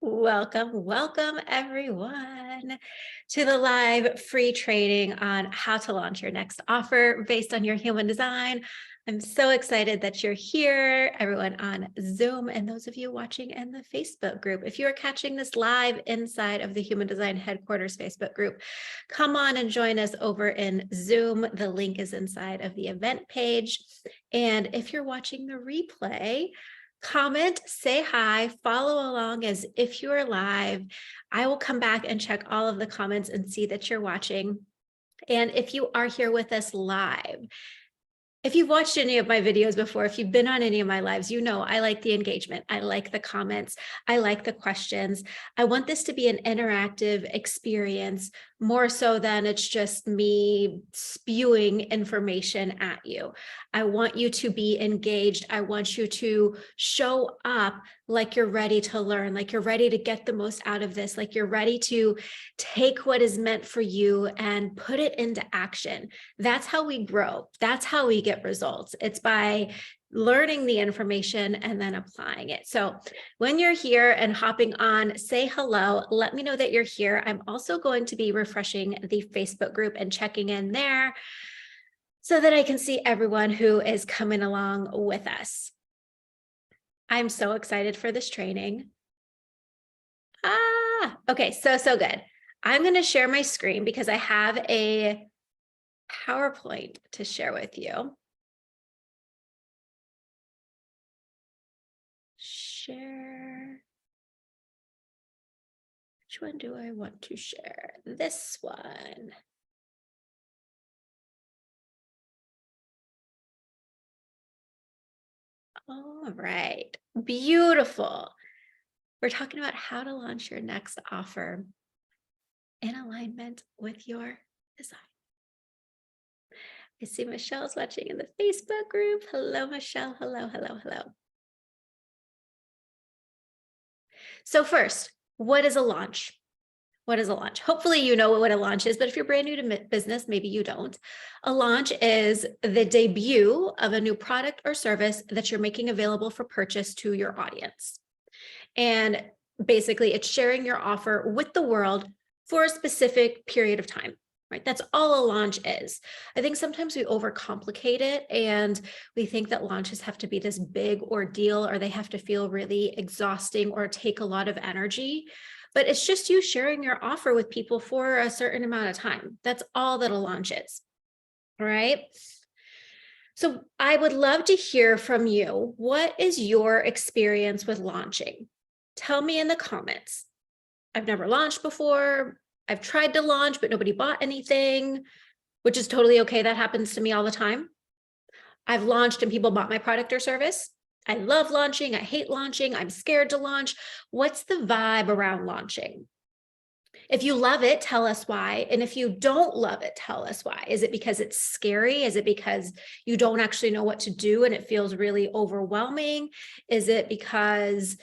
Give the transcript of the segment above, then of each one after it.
Welcome everyone to the live free training on how to launch your next offer based on your human design. I'm so excited that you're here, everyone on Zoom, and those of you watching in the Facebook group. If you are catching this live inside of the Human Design Headquarters Facebook group, come on and join us over in Zoom. The link is inside of the event page. And if you're watching the replay, comment, say hi, follow along as if you are live. I will come back and check all of the comments and see that you're watching. And if you are here with us live, if you've watched any of my videos before, if you've been on any of my lives, you know I like the engagement. I like the comments. I like the questions. I want this to be an interactive experience more so than it's just me spewing information at you. I want you to be engaged. I want you to show up like you're ready to learn, like you're ready to get the most out of this, like you're ready to take what is meant for you and put it into action. That's how we grow. That's how we get results. It's by learning the information and then applying it. So when you're here and hopping on, say hello, let me know that you're here. I'm also going to be refreshing the Facebook group and checking in there so that I can see everyone who is coming along with us. I'm so excited for this training. Okay, so good. I'm going to share my screen because I have a PowerPoint to share with you. Share. Which one do I want to share? This one. All right, beautiful. We're talking about how to launch your next offer in alignment with your design. I see Michelle's watching in the Facebook group. Hello, Michelle. Hello. So first, what is a launch? What is a launch? Hopefully you know what a launch is, but if you're brand new to business, maybe you don't. A launch is the debut of a new product or service that you're making available for purchase to your audience. And basically it's sharing your offer with the world for a specific period of time, right? That's all a launch is. I think sometimes we overcomplicate it and we think that launches have to be this big ordeal or they have to feel really exhausting or take a lot of energy. But it's just you sharing your offer with people for a certain amount of time. That's all that a launch is, all right? So I would love to hear from you. What is your experience with launching? Tell me in the comments. I've never launched before. I've tried to launch, but nobody bought anything, which is totally okay. That happens to me all the time. I've launched and people bought my product or service. I love launching. I hate launching. I'm scared to launch. What's the vibe around launching? If you love it, tell us why. And if you don't love it, tell us why. Is it because it's scary? Is it because you don't actually know what to do and it feels really overwhelming? Is it because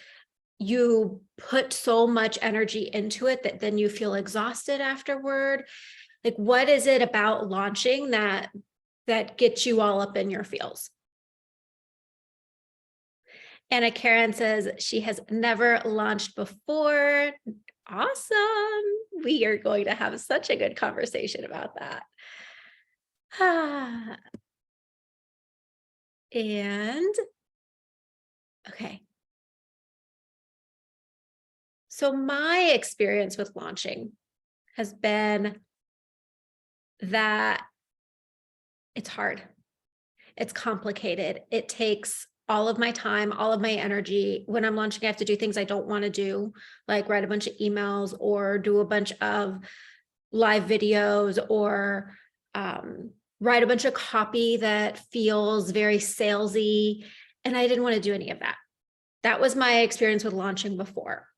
you put so much energy into it that then you feel exhausted afterward? Like, what is it about launching that gets you all up in your feels? Anna Karen says she has never launched before. Awesome. We are going to have such a good conversation about that. And okay. So my experience with launching has been that it's hard. It's complicated. It takes all of my time, all of my energy. When I'm launching, I have to do things I don't want to do, like write a bunch of emails or do a bunch of live videos or write a bunch of copy that feels very salesy. And I didn't want to do any of that. That was my experience with launching before.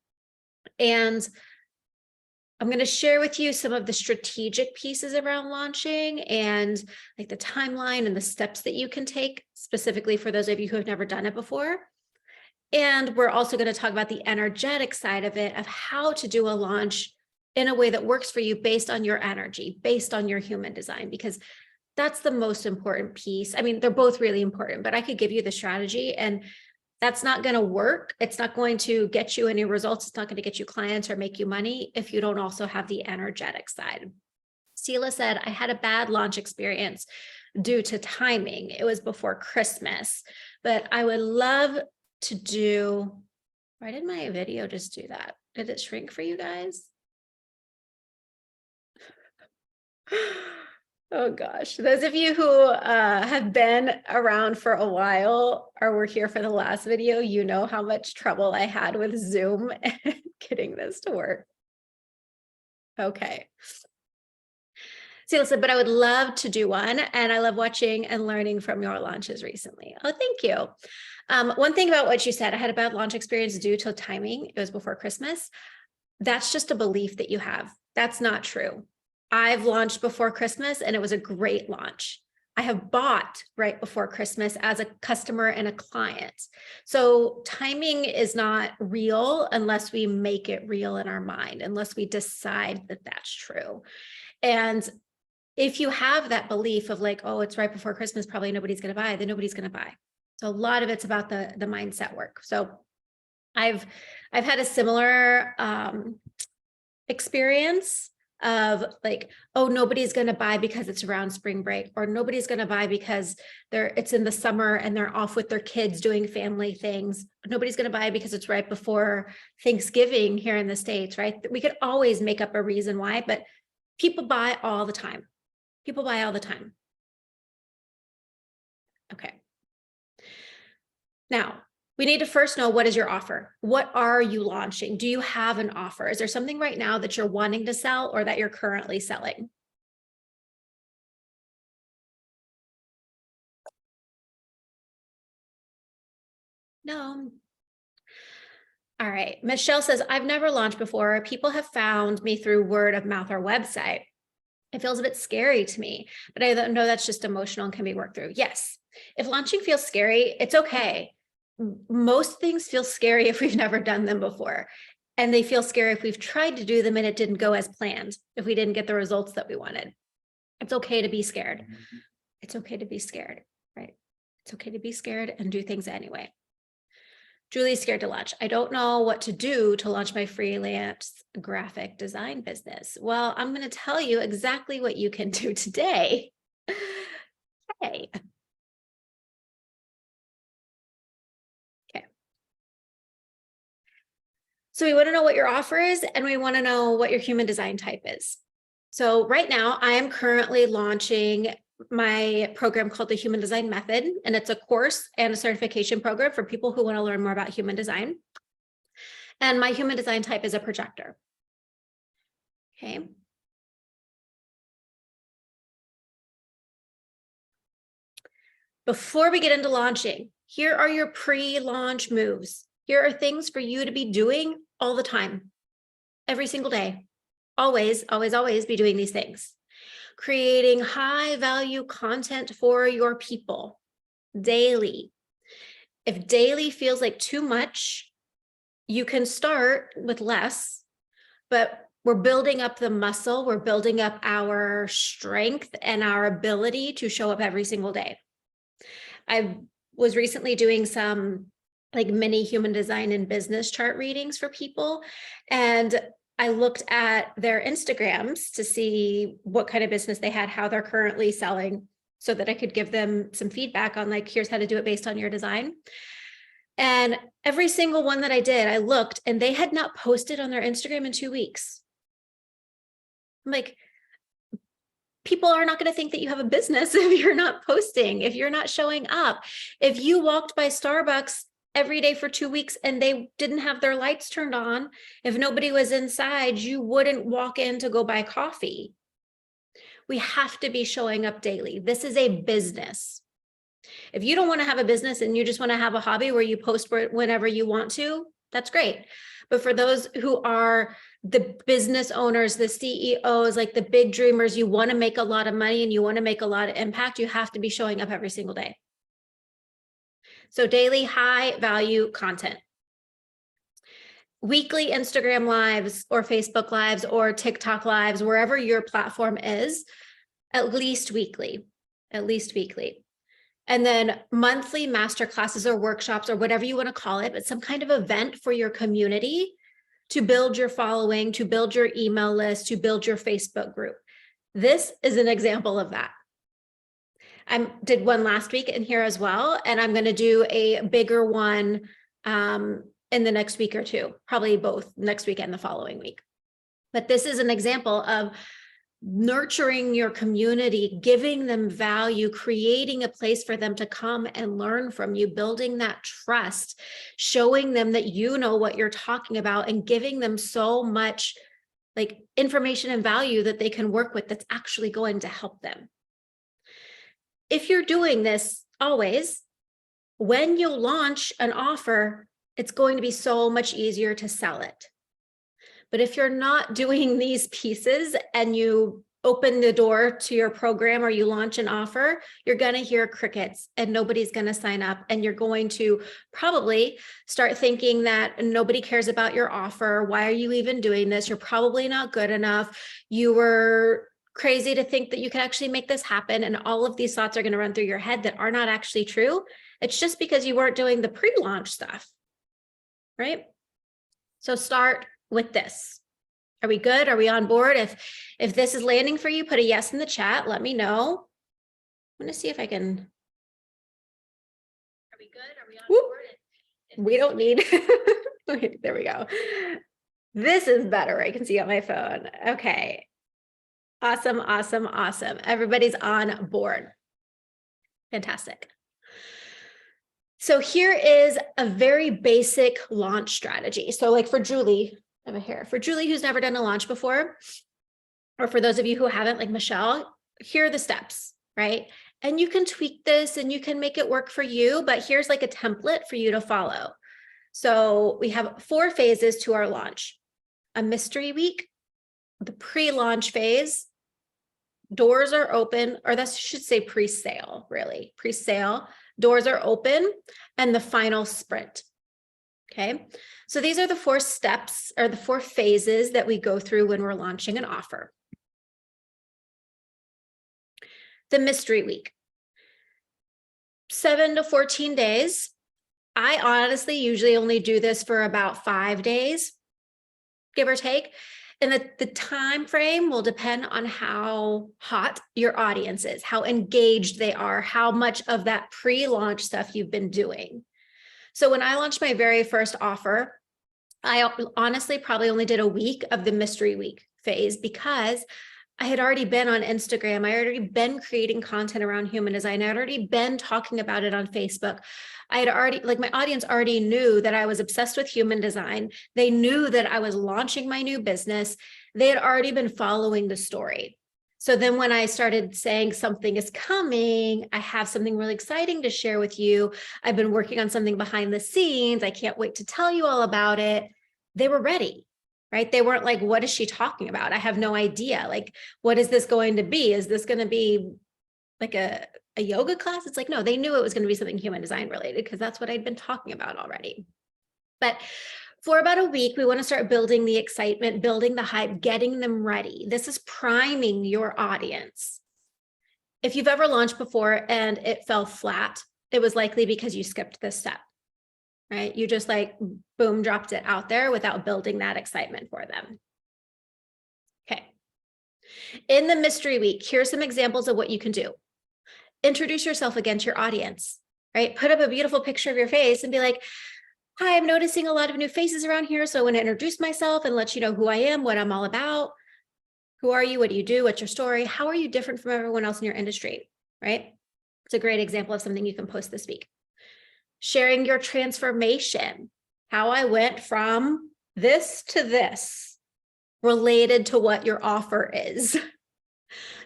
And I'm going to share with you some of the strategic pieces around launching and like the timeline and the steps that you can take specifically for those of you who have never done it before. And we're also going to talk about the energetic side of it, of how to do a launch in a way that works for you based on your energy, based on your human design, because that's the most important piece. I mean, they're both really important, but I could give you the strategy and That's not going to work. It's not going to get you any results. It's not going to get you clients or make you money if you don't also have the energetic side. Sela said, I had a bad launch experience due to timing. It was before Christmas, but I would love to do, why did my video just do that? Did it shrink for you guys? Oh gosh, those of you who have been around for a while or were here for the last video, you know how much trouble I had with Zoom and getting this to work. Okay. So listen, but I would love to do one, and I love watching and learning from your launches recently. Oh, thank you. One thing about what you said, I had a bad launch experience due to timing. It was before Christmas. That's just a belief that you have. That's not true. I've launched before Christmas and it was a great launch. I have bought right before Christmas as a customer and a client. So timing is not real unless we make it real in our mind, unless we decide that that's true. And if you have that belief of like, oh, it's right before Christmas, probably nobody's going to buy, then nobody's going to buy. So a lot of it's about the mindset work. So I've had a similar experience of like, oh, nobody's going to buy because it's around spring break, or nobody's going to buy because it's in the summer and they're off with their kids doing family things. Nobody's going to buy because it's right before Thanksgiving here in the States, right? We could always make up a reason why, but people buy all the time. People buy all the time. Okay. Now, we need to first know, what is your offer? What are you launching? Do you have an offer? Is there something right now that you're wanting to sell or that you're currently selling? No. All right. Michelle says, I've never launched before. People have found me through word of mouth or website. It feels a bit scary to me, but I know that's just emotional and can be worked through. Yes. If launching feels scary, it's okay. Most things feel scary if we've never done them before. And they feel scary if we've tried to do them and it didn't go as planned, if we didn't get the results that we wanted. It's okay to be scared. It's okay to be scared, right? It's okay to be scared and do things anyway. Julie's scared to launch. I don't know what to do to launch my freelance graphic design business. Well, I'm going to tell you exactly what you can do today. Okay. So we want to know what your offer is, and we want to know what your human design type is. So right now I am currently launching my program called the Human Design Method, and it's a course and a certification program for people who want to learn more about human design. And my human design type is a projector. Okay. Before we get into launching, here are your pre-launch moves. Here are things for you to be doing all the time, every single day. Always, always, always be doing these things. Creating high value content for your people daily. If daily feels like too much, you can start with less, but we're building up the muscle. We're building up our strength and our ability to show up every single day. I was recently doing some like mini human design and business chart readings for people. And I looked at their Instagrams to see what kind of business they had, how they're currently selling, so that I could give them some feedback on like, here's how to do it based on your design. And every single one that I did, I looked and they had not posted on their Instagram in 2 weeks. I'm like, people are not going to think that you have a business if you're not posting, if you're not showing up. If you walked by Starbucks every day for 2 weeks and they didn't have their lights turned on, if nobody was inside, you wouldn't walk in to go buy coffee. We have to be showing up daily. This is a business. If you don't want to have a business and you just want to have a hobby where you post whenever you want to, that's great. But for those who are the business owners, the CEOs, like the big dreamers, you want to make a lot of money and you want to make a lot of impact, you have to be showing up every single day. So daily high value content. Weekly Instagram lives or Facebook lives or TikTok lives, wherever your platform is, at least weekly, at least weekly. And then monthly masterclasses or workshops or whatever you want to call it, but some kind of event for your community to build your following, to build your email list, to build your Facebook group. This is an example of that. I did one last week in here as well, and I'm going to do a bigger one in the next week or two, probably both next week and the following week. But this is an example of nurturing your community, giving them value, creating a place for them to come and learn from you, building that trust, showing them that you know what you're talking about, and giving them so much like information and value that they can work with that's actually going to help them. If you're doing this always, when you launch an offer, it's going to be so much easier to sell it. But if you're not doing these pieces and you open the door to your program or you launch an offer, you're going to hear crickets and nobody's going to sign up. And you're going to probably start thinking that nobody cares about your offer. Why are you even doing this? You're probably not good enough. You were crazy to think that you could actually make this happen. And all of these thoughts are going to run through your head that are not actually true. It's just because you weren't doing the pre-launch stuff, right? So start with this. Are we good? Are we on board? If this is landing for you, put a yes in the chat. Let me know. I'm going to see if I can. Are we good? Are we on board? We don't need. Wait, there we go. This is better. I can see on my phone. Okay. Awesome, awesome, awesome. Everybody's on board. Fantastic. So here is a very basic launch strategy. So like for Julie, over here, for Julie who's never done a launch before, or for those of you who haven't, like Michelle, here are the steps, right? And you can tweak this and you can make it work for you, but here's like a template for you to follow. So we have 4 phases to our launch: a mystery week, the pre-launch phase, doors are open, or that should say pre-sale, really, pre-sale, doors are open, and the final sprint. Okay, so these are the 4 steps or the 4 phases that we go through when we're launching an offer. The mystery week, 7 to 14 days. I honestly usually only do this for about 5 days, give or take. And the time frame will depend on how hot your audience is, how engaged they are, how much of that pre-launch stuff you've been doing. So when I launched my very first offer, I honestly probably only did a week of the mystery week phase because I had already been on Instagram. I had already been creating content around human design. I had already been talking about it on Facebook. I had already, like, my audience already knew that I was obsessed with human design. They knew that I was launching my new business. They had already been following the story. So then when I started saying something is coming, I have something really exciting to share with you. I've been working on something behind the scenes. I can't wait to tell you all about it. They were ready, right? They weren't like, what is she talking about? I have no idea. Like, what is this going to be? Is this going to be like a yoga class? It's like, no, they knew it was going to be something human design related because that's what I'd been talking about already. But for about a week, we want to start building the excitement, building the hype, getting them ready. This is priming your audience. If you've ever launched before and it fell flat, it was likely because you skipped this step, right? You just like, boom, dropped it out there without building that excitement for them. Okay. In the mystery week, here's some examples of what you can do. Introduce yourself again to your audience, right? Put up a beautiful picture of your face and be like, hi, I'm noticing a lot of new faces around here. So I want to introduce myself and let you know who I am, what I'm all about. Who are you? What do you do? What's your story? How are you different from everyone else in your industry, right? It's a great example of something you can post this week. Sharing your transformation, how I went from this to this, related to what your offer is.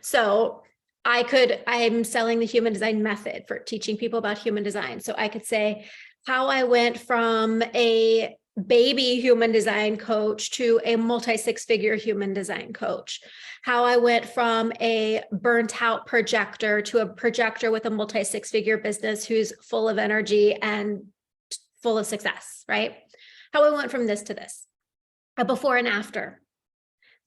So I'm selling the human design method for teaching people about human design. So I could say how I went from a baby human design coach to a multi-6-figure human design coach, how I went from a burnt out projector to a projector with a multi-6-figure business who's full of energy and full of success, right? How I went from this to this, a before and after.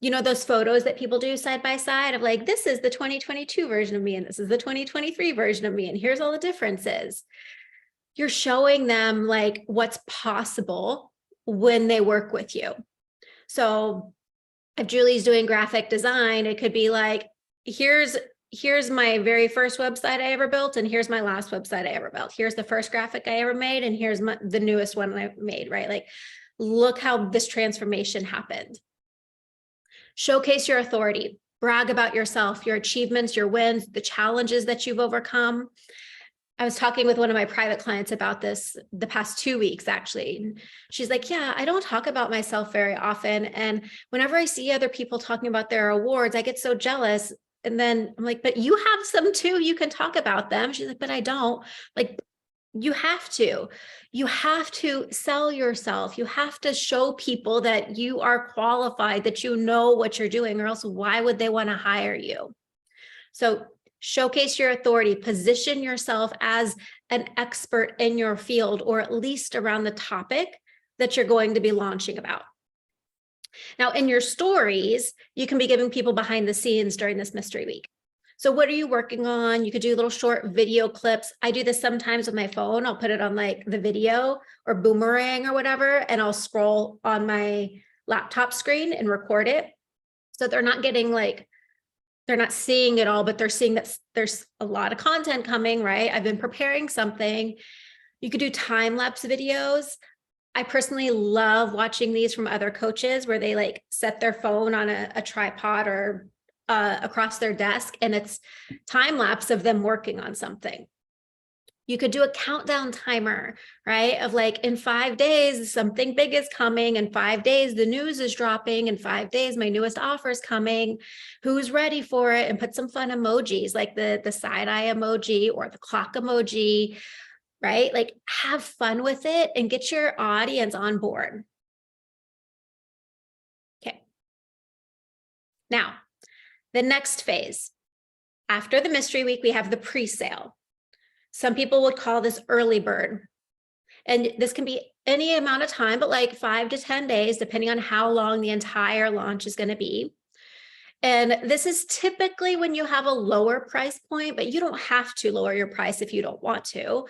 You know, those photos that people do side by side of like, this is the 2022 version of me, and this is the 2023 version of me, and here's all the differences. You're showing them like what's possible when they work with you. So if Julie's doing graphic design, it could be like, here's my very first website I ever built, and here's my last website I ever built. Here's the first graphic I ever made, and here's the newest one I made, right? Like, look how this transformation happened. Showcase your authority, brag about yourself, your achievements, your wins, the challenges that you've overcome. I was talking with one of my private clients about this the past 2 weeks, actually. She's like, yeah, I don't talk about myself very often. And whenever I see other people talking about their awards, I get so jealous. And then I'm like, but you have some too. You can talk about them. She's like, but I don't. Like, you have to sell yourself. You have to show people that you are qualified, that you know what you're doing, or else why would they want to hire you? So showcase your authority, position yourself as an expert in your field, or at least around the topic that you're going to be launching about. Now, in your stories, you can be giving people behind the scenes during this mystery week. So what are you working on? You could do little short video clips. I do this sometimes with my phone. I'll put it on like the video or Boomerang or whatever, and I'll scroll on my laptop screen and record it. So they're not getting like, they're not seeing it all, but they're seeing that there's a lot of content coming, right? I've been preparing something. You could do time-lapse videos. I personally love watching these from other coaches where they like set their phone on a tripod or across their desk, and it's time lapse of them working on something. You could do a countdown timer, right? Of like, in 5 days, something big is coming. In 5 days, the news is dropping. In 5 days, my newest offer is coming. Who's ready for it? And put some fun emojis like the side eye emoji or the clock emoji, right? Like, have fun with it and get your audience on board. Okay. Now, the next phase. After the mystery week, we have the pre-sale. Some people would call this early bird. And this can be any amount of time, but like 5 to 10 days, depending on how long the entire launch is going to be. And this is typically when you have a lower price point, but you don't have to lower your price if you don't want to.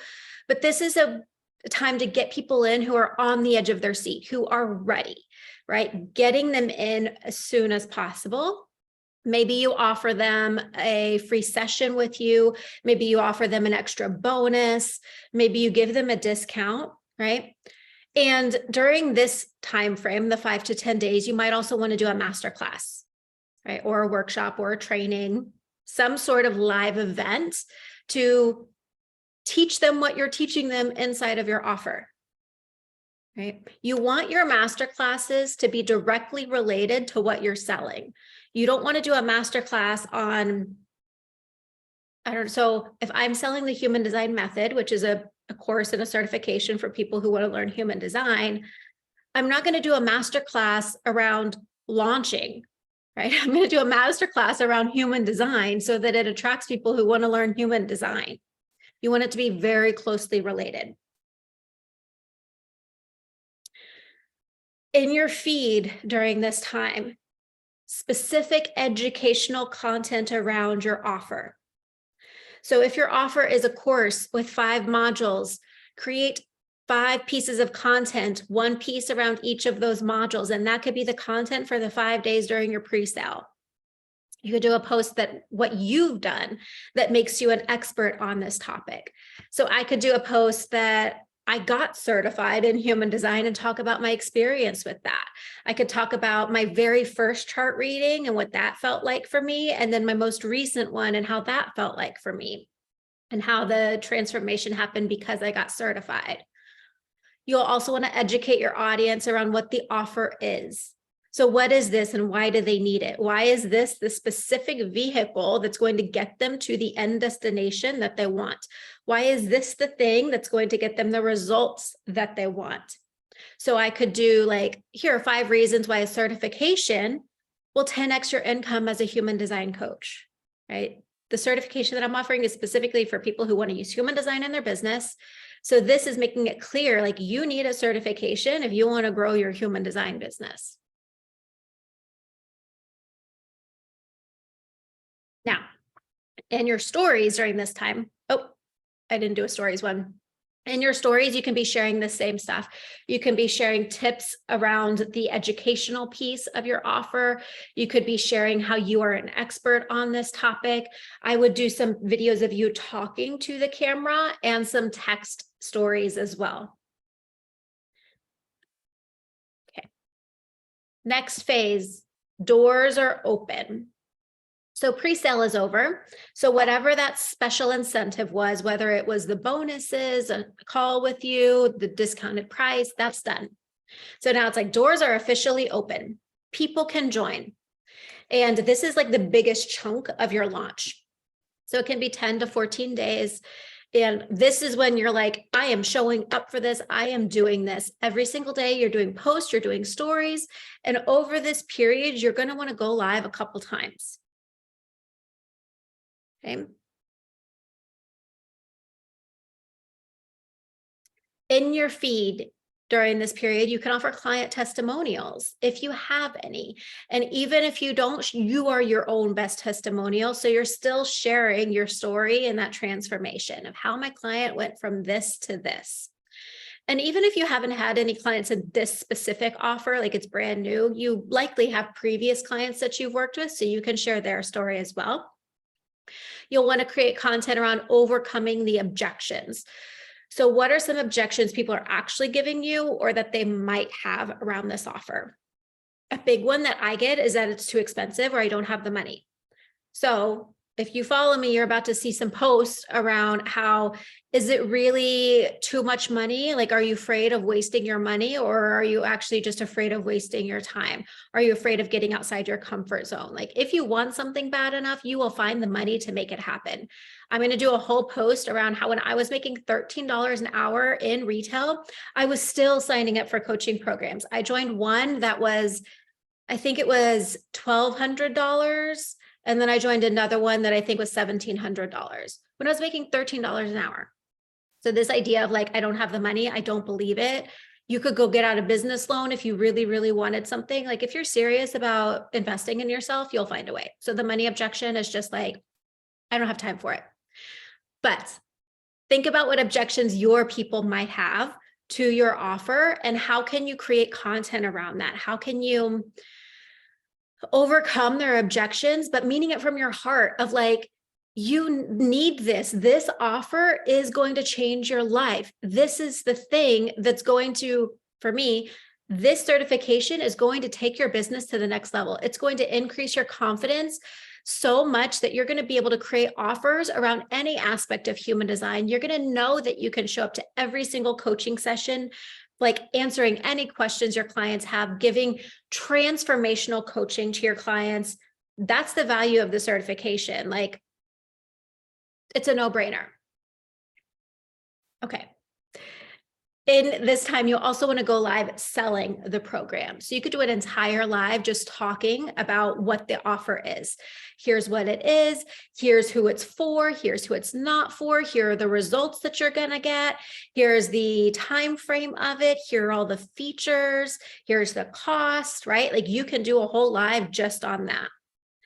But this is a time to get people in who are on the edge of their seat, who are ready, right? Getting them in as soon as possible. Maybe you offer them a free session with you. Maybe you offer them an extra bonus. Maybe you give them a discount, right? And during this time frame, the 5 to 10 days, you might also want to do a masterclass, right? Or a workshop or a training, some sort of live event to teach them what you're teaching them inside of your offer, right? You want your masterclasses to be directly related to what you're selling. You don't want to do a masterclass on, so if I'm selling the human design method, which is a course and a certification for people who want to learn human design, I'm not going to do a masterclass around launching, right? I'm going to do a masterclass around human design so that it attracts people who want to learn human design. You want it to be very closely related. In your feed during this time, specific educational content around your offer. So if your offer is a course with 5 modules, create 5 pieces of content, 1 piece around each of those modules, and that could be the content for the 5 days during your pre-sale. You could do a post that what you've done that makes you an expert on this topic. So I could do a post that I got certified in human design and talk about my experience with that. I could talk about my very first chart reading and what that felt like for me, and then my most recent one and how that felt like for me, and how the transformation happened because I got certified. You'll also want to educate your audience around what the offer is. So what is this and why do they need it? Why is this the specific vehicle that's going to get them to the end destination that they want? Why is this the thing that's going to get them the results that they want? So I could do like, here are 5 reasons why a certification will 10x your income as a human design coach, right? The certification that I'm offering is specifically for people who want to use human design in their business. So this is making it clear, like, you need a certification if you want to grow your human design business. In your stories during this time, oh, I didn't do a stories one. In your stories, you can be sharing the same stuff. You can be sharing tips around the educational piece of your offer. You could be sharing how you are an expert on this topic. I would do some videos of you talking to the camera and some text stories as well. Okay. Next phase, doors are open. So pre-sale is over. So whatever that special incentive was, whether it was the bonuses, a call with you, the discounted price, that's done. So now it's like doors are officially open. People can join. And this is like the biggest chunk of your launch. So it can be 10 to 14 days. And this is when you're like, I am showing up for this. I am doing this every single day. You're doing posts, you're doing stories. And over this period, you're going to want to go live a couple times. Okay. In your feed during this period, you can offer client testimonials if you have any. And even if you don't, you are your own best testimonial. So you're still sharing your story and that transformation of how my client went from this to this. And even if you haven't had any clients in this specific offer, like it's brand new, you likely have previous clients that you've worked with, so you can share their story as well. You'll want to create content around overcoming the objections. So what are some objections people are actually giving you or that they might have around this offer? A big one that I get is that it's too expensive or I don't have the money. So if you follow me, you're about to see some posts around how, is it really too much money? Like, are you afraid of wasting your money, or are you actually just afraid of wasting your time? Are you afraid of getting outside your comfort zone? Like, if you want something bad enough, you will find the money to make it happen. I'm going to do a whole post around how when I was making $13 an hour in retail, I was still signing up for coaching programs. I joined one that was, I think it was $1,200. And then I joined another one that I think was $1,700 when I was making $13 an hour. So this idea of like, I don't have the money, I don't believe it. You could go get out a business loan if you really, really wanted something. Like if you're serious about investing in yourself, you'll find a way. So the money objection is just like, I don't have time for it. But think about what objections your people might have to your offer and how can you create content around that? How can you overcome their objections, but meaning it from your heart of like, you need this. This offer is going to change your life. This is the thing that's going to, for me, this certification is going to take your business to the next level. It's going to increase your confidence so much that you're going to be able to create offers around any aspect of human design. You're going to know that you can show up to every single coaching session, like answering any questions your clients have, giving transformational coaching to your clients. That's the value of the certification. Like, it's a no-brainer. Okay. In this time, you also want to go live selling the program. So you could do an entire live just talking about what the offer is. Here's what it is. Here's who it's for. Here's who it's not for. Here are the results that you're going to get. Here's the time frame of it. Here are all the features. Here's the cost, right? Like you can do a whole live just on that.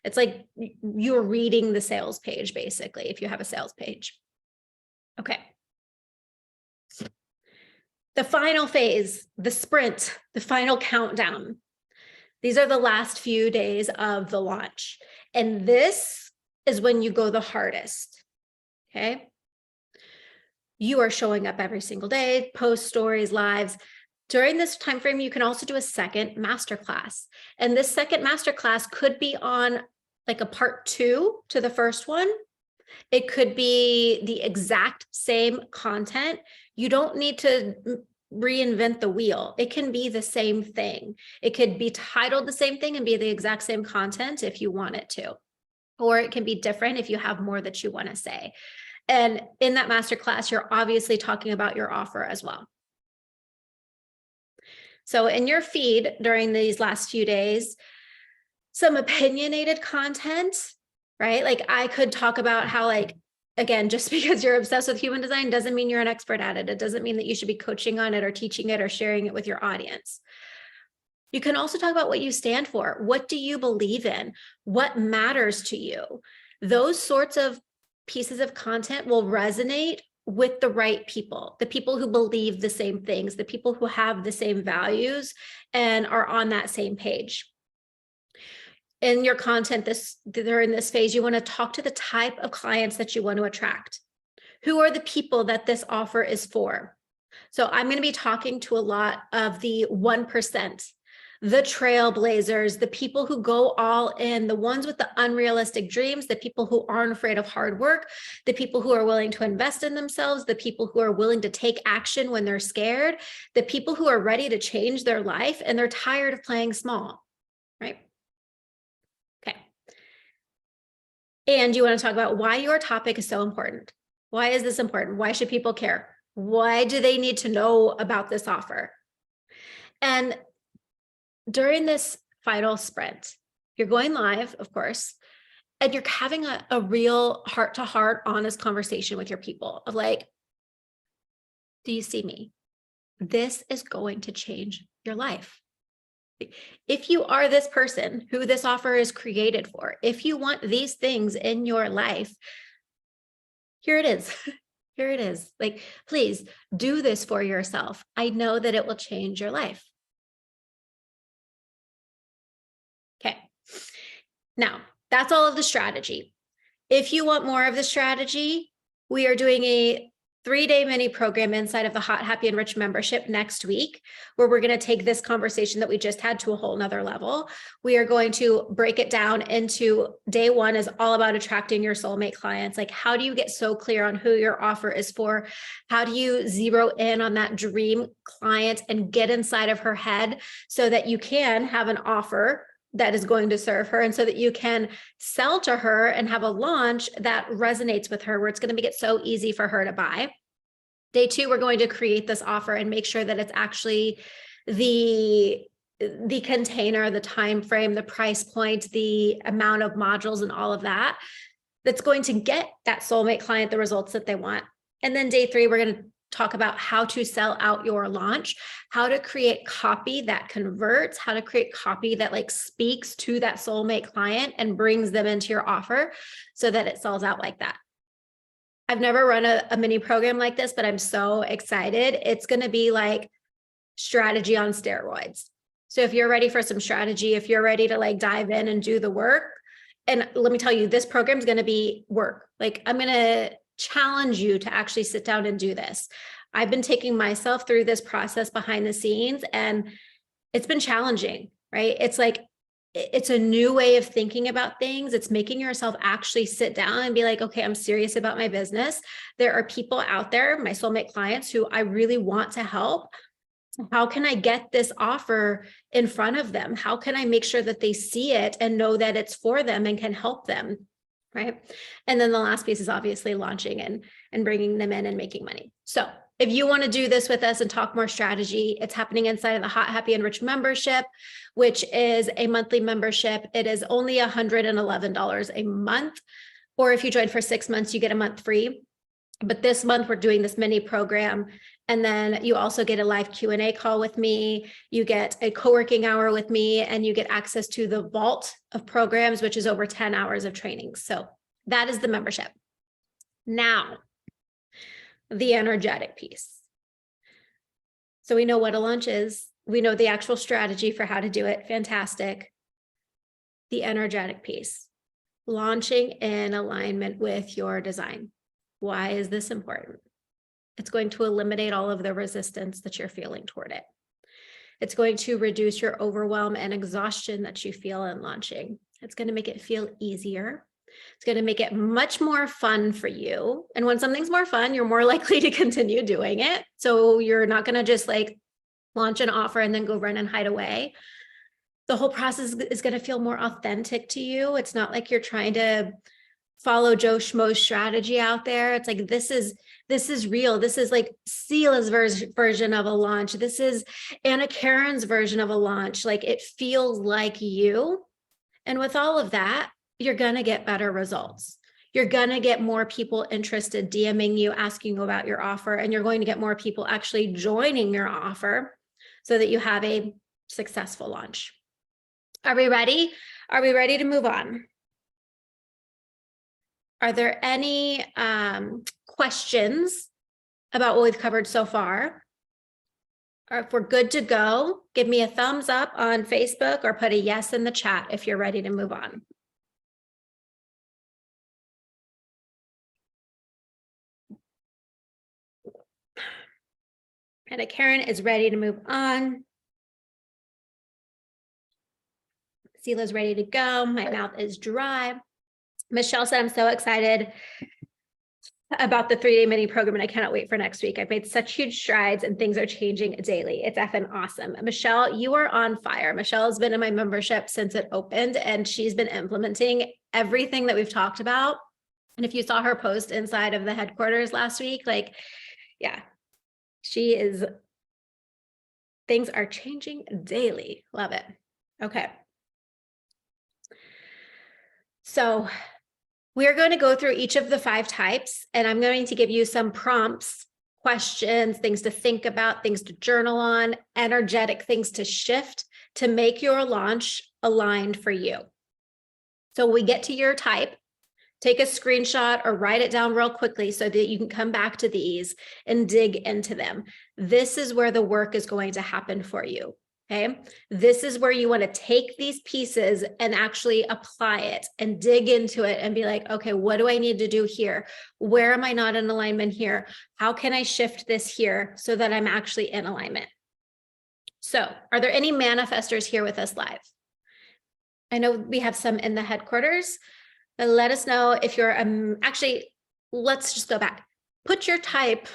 It's like you're reading the sales page, basically, if you have a sales page. Okay. The final phase, the sprint, the final countdown. These are the last few days of the launch. And this is when you go the hardest, okay? You are showing up every single day, post stories, lives. During this time frame, you can also do a second masterclass. And this second masterclass could be on like a part 2 to the first one. It could be the exact same content. You don't need to reinvent the wheel. It can be the same thing. It could be titled the same thing and be the exact same content if you want it to. Or it can be different if you have more that you want to say. And in that masterclass, you're obviously talking about your offer as well. So in your feed during these last few days, some opinionated content, right? Like I could talk about how, like, again, just because you're obsessed with human design doesn't mean you're an expert at it. It doesn't mean that you should be coaching on it or teaching it or sharing it with your audience. You can also talk about what you stand for. What do you believe in? What matters to you? Those sorts of pieces of content will resonate with the right people, the people who believe the same things, the people who have the same values and are on that same page. In your content during this phase, you want to talk to the type of clients that you want to attract. Who are the people that this offer is for? So I'm going to be talking to a lot of the 1%, the trailblazers, the people who go all in, the ones with the unrealistic dreams, the people who aren't afraid of hard work, the people who are willing to invest in themselves, the people who are willing to take action when they're scared, the people who are ready to change their life and they're tired of playing small, right? Okay. And you want to talk about why your topic is so important. Why is this important? Why should people care? Why do they need to know about this offer? And during this final sprint, you're going live, of course, and you're having a real heart-to-heart, honest conversation with your people of like, do you see me? This is going to change your life. If you are this person who this offer is created for, if you want these things in your life, here it is. Here it is. Like, please do this for yourself. I know that it will change your life. Okay. Now, that's all of the strategy. If you want more of the strategy, we are doing a 3-day mini program inside of the Hot, Happy, and Rich membership next week, where we're going to take this conversation that we just had to a whole nother level. We are going to break it down into day 1 is all about attracting your soulmate clients. Like, how do you get so clear on who your offer is for? How do you zero in on that dream client and get inside of her head so that you can have an offer that is going to serve her, and so that you can sell to her and have a launch that resonates with her, where it's going to make it so easy for her to buy. Day 2, we're going to create this offer and make sure that it's actually the container, the time frame, the price point, the amount of modules and all of that, that's going to get that soulmate client the results that they want. And then day 3, we're going to talk about how to sell out your launch, how to create copy that converts, how to create copy that like speaks to that soulmate client and brings them into your offer so that it sells out like that. I've never run a mini program like this, but I'm so excited. It's going to be like strategy on steroids. So if you're ready for some strategy, if you're ready to like dive in and do the work, and let me tell you, this program is going to be work. Like, I'm going to challenge you to actually sit down and do this. I've been taking myself through this process behind the scenes, and it's been challenging, right? It's like, it's a new way of thinking about things. It's making yourself actually sit down and be like, okay, I'm serious about my business. There are people out there, my soulmate clients, who I really want to help. How can I get this offer in front of them? How can I make sure that they see it and know that it's for them and can help them? Right. And then the last piece is obviously launching and bringing them in and making money. So if you want to do this with us and talk more strategy, it's happening inside of the Hot, Happy, and Rich membership, which is a monthly membership. It is only $111 a month. Or if you join for 6 months, you get a month free. But this month we're doing this mini program. And then you also get a live Q&A call with me. You get a co-working hour with me, and you get access to the vault of programs, which is over 10 hours of training. So that is the membership. Now, the energetic piece. So we know what a launch is. We know the actual strategy for how to do it. Fantastic. The energetic piece. Launching in alignment with your design. Why is this important? It's going to eliminate all of the resistance that you're feeling toward it. It's going to reduce your overwhelm and exhaustion that you feel in launching. It's going to make it feel easier. It's going to make it much more fun for you. And when something's more fun, you're more likely to continue doing it. So you're not going to just like launch an offer and then go run and hide away. The whole process is going to feel more authentic to you. It's not like you're trying to follow Joe Schmo's strategy out there. It's like, this is real. This is like Sela's version of a launch. This is Anna Karen's version of a launch. Like, it feels like you. And with all of that, you're going to get better results. You're going to get more people interested, DMing you, asking you about your offer, and you're going to get more people actually joining your offer so that you have a successful launch. Are we ready? Are we ready to move on? Are there any questions about what we've covered so far? Or if we're good to go, give me a thumbs up on Facebook or put a yes in the chat if you're ready to move on. And Karen is ready to move on. Sela's ready to go. My mouth is dry. Michelle said, I'm so excited about the 3-day mini program and I cannot wait for next week. I've made such huge strides and things are changing daily. It's effing awesome. Michelle, you are on fire. Michelle has been in my membership since it opened and she's been implementing everything that we've talked about. And if you saw her post inside of the headquarters last week, like, yeah, she is, things are changing daily. Love it. Okay. So we're going to go through each of the 5 types, and I'm going to give you some prompts, questions, things to think about, things to journal on, energetic things to shift to make your launch aligned for you. So when we get to your type, take a screenshot or write it down real quickly so that you can come back to these and dig into them. This is where the work is going to happen for you. Okay, this is where you want to take these pieces and actually apply it and dig into it and be like, okay, what do I need to do here? Where am I not in alignment here? How can I shift this here so that I'm actually in alignment? So are there any manifestors here with us live? I know we have some in the headquarters, but let us know if you're, actually, let's just go back. Put your type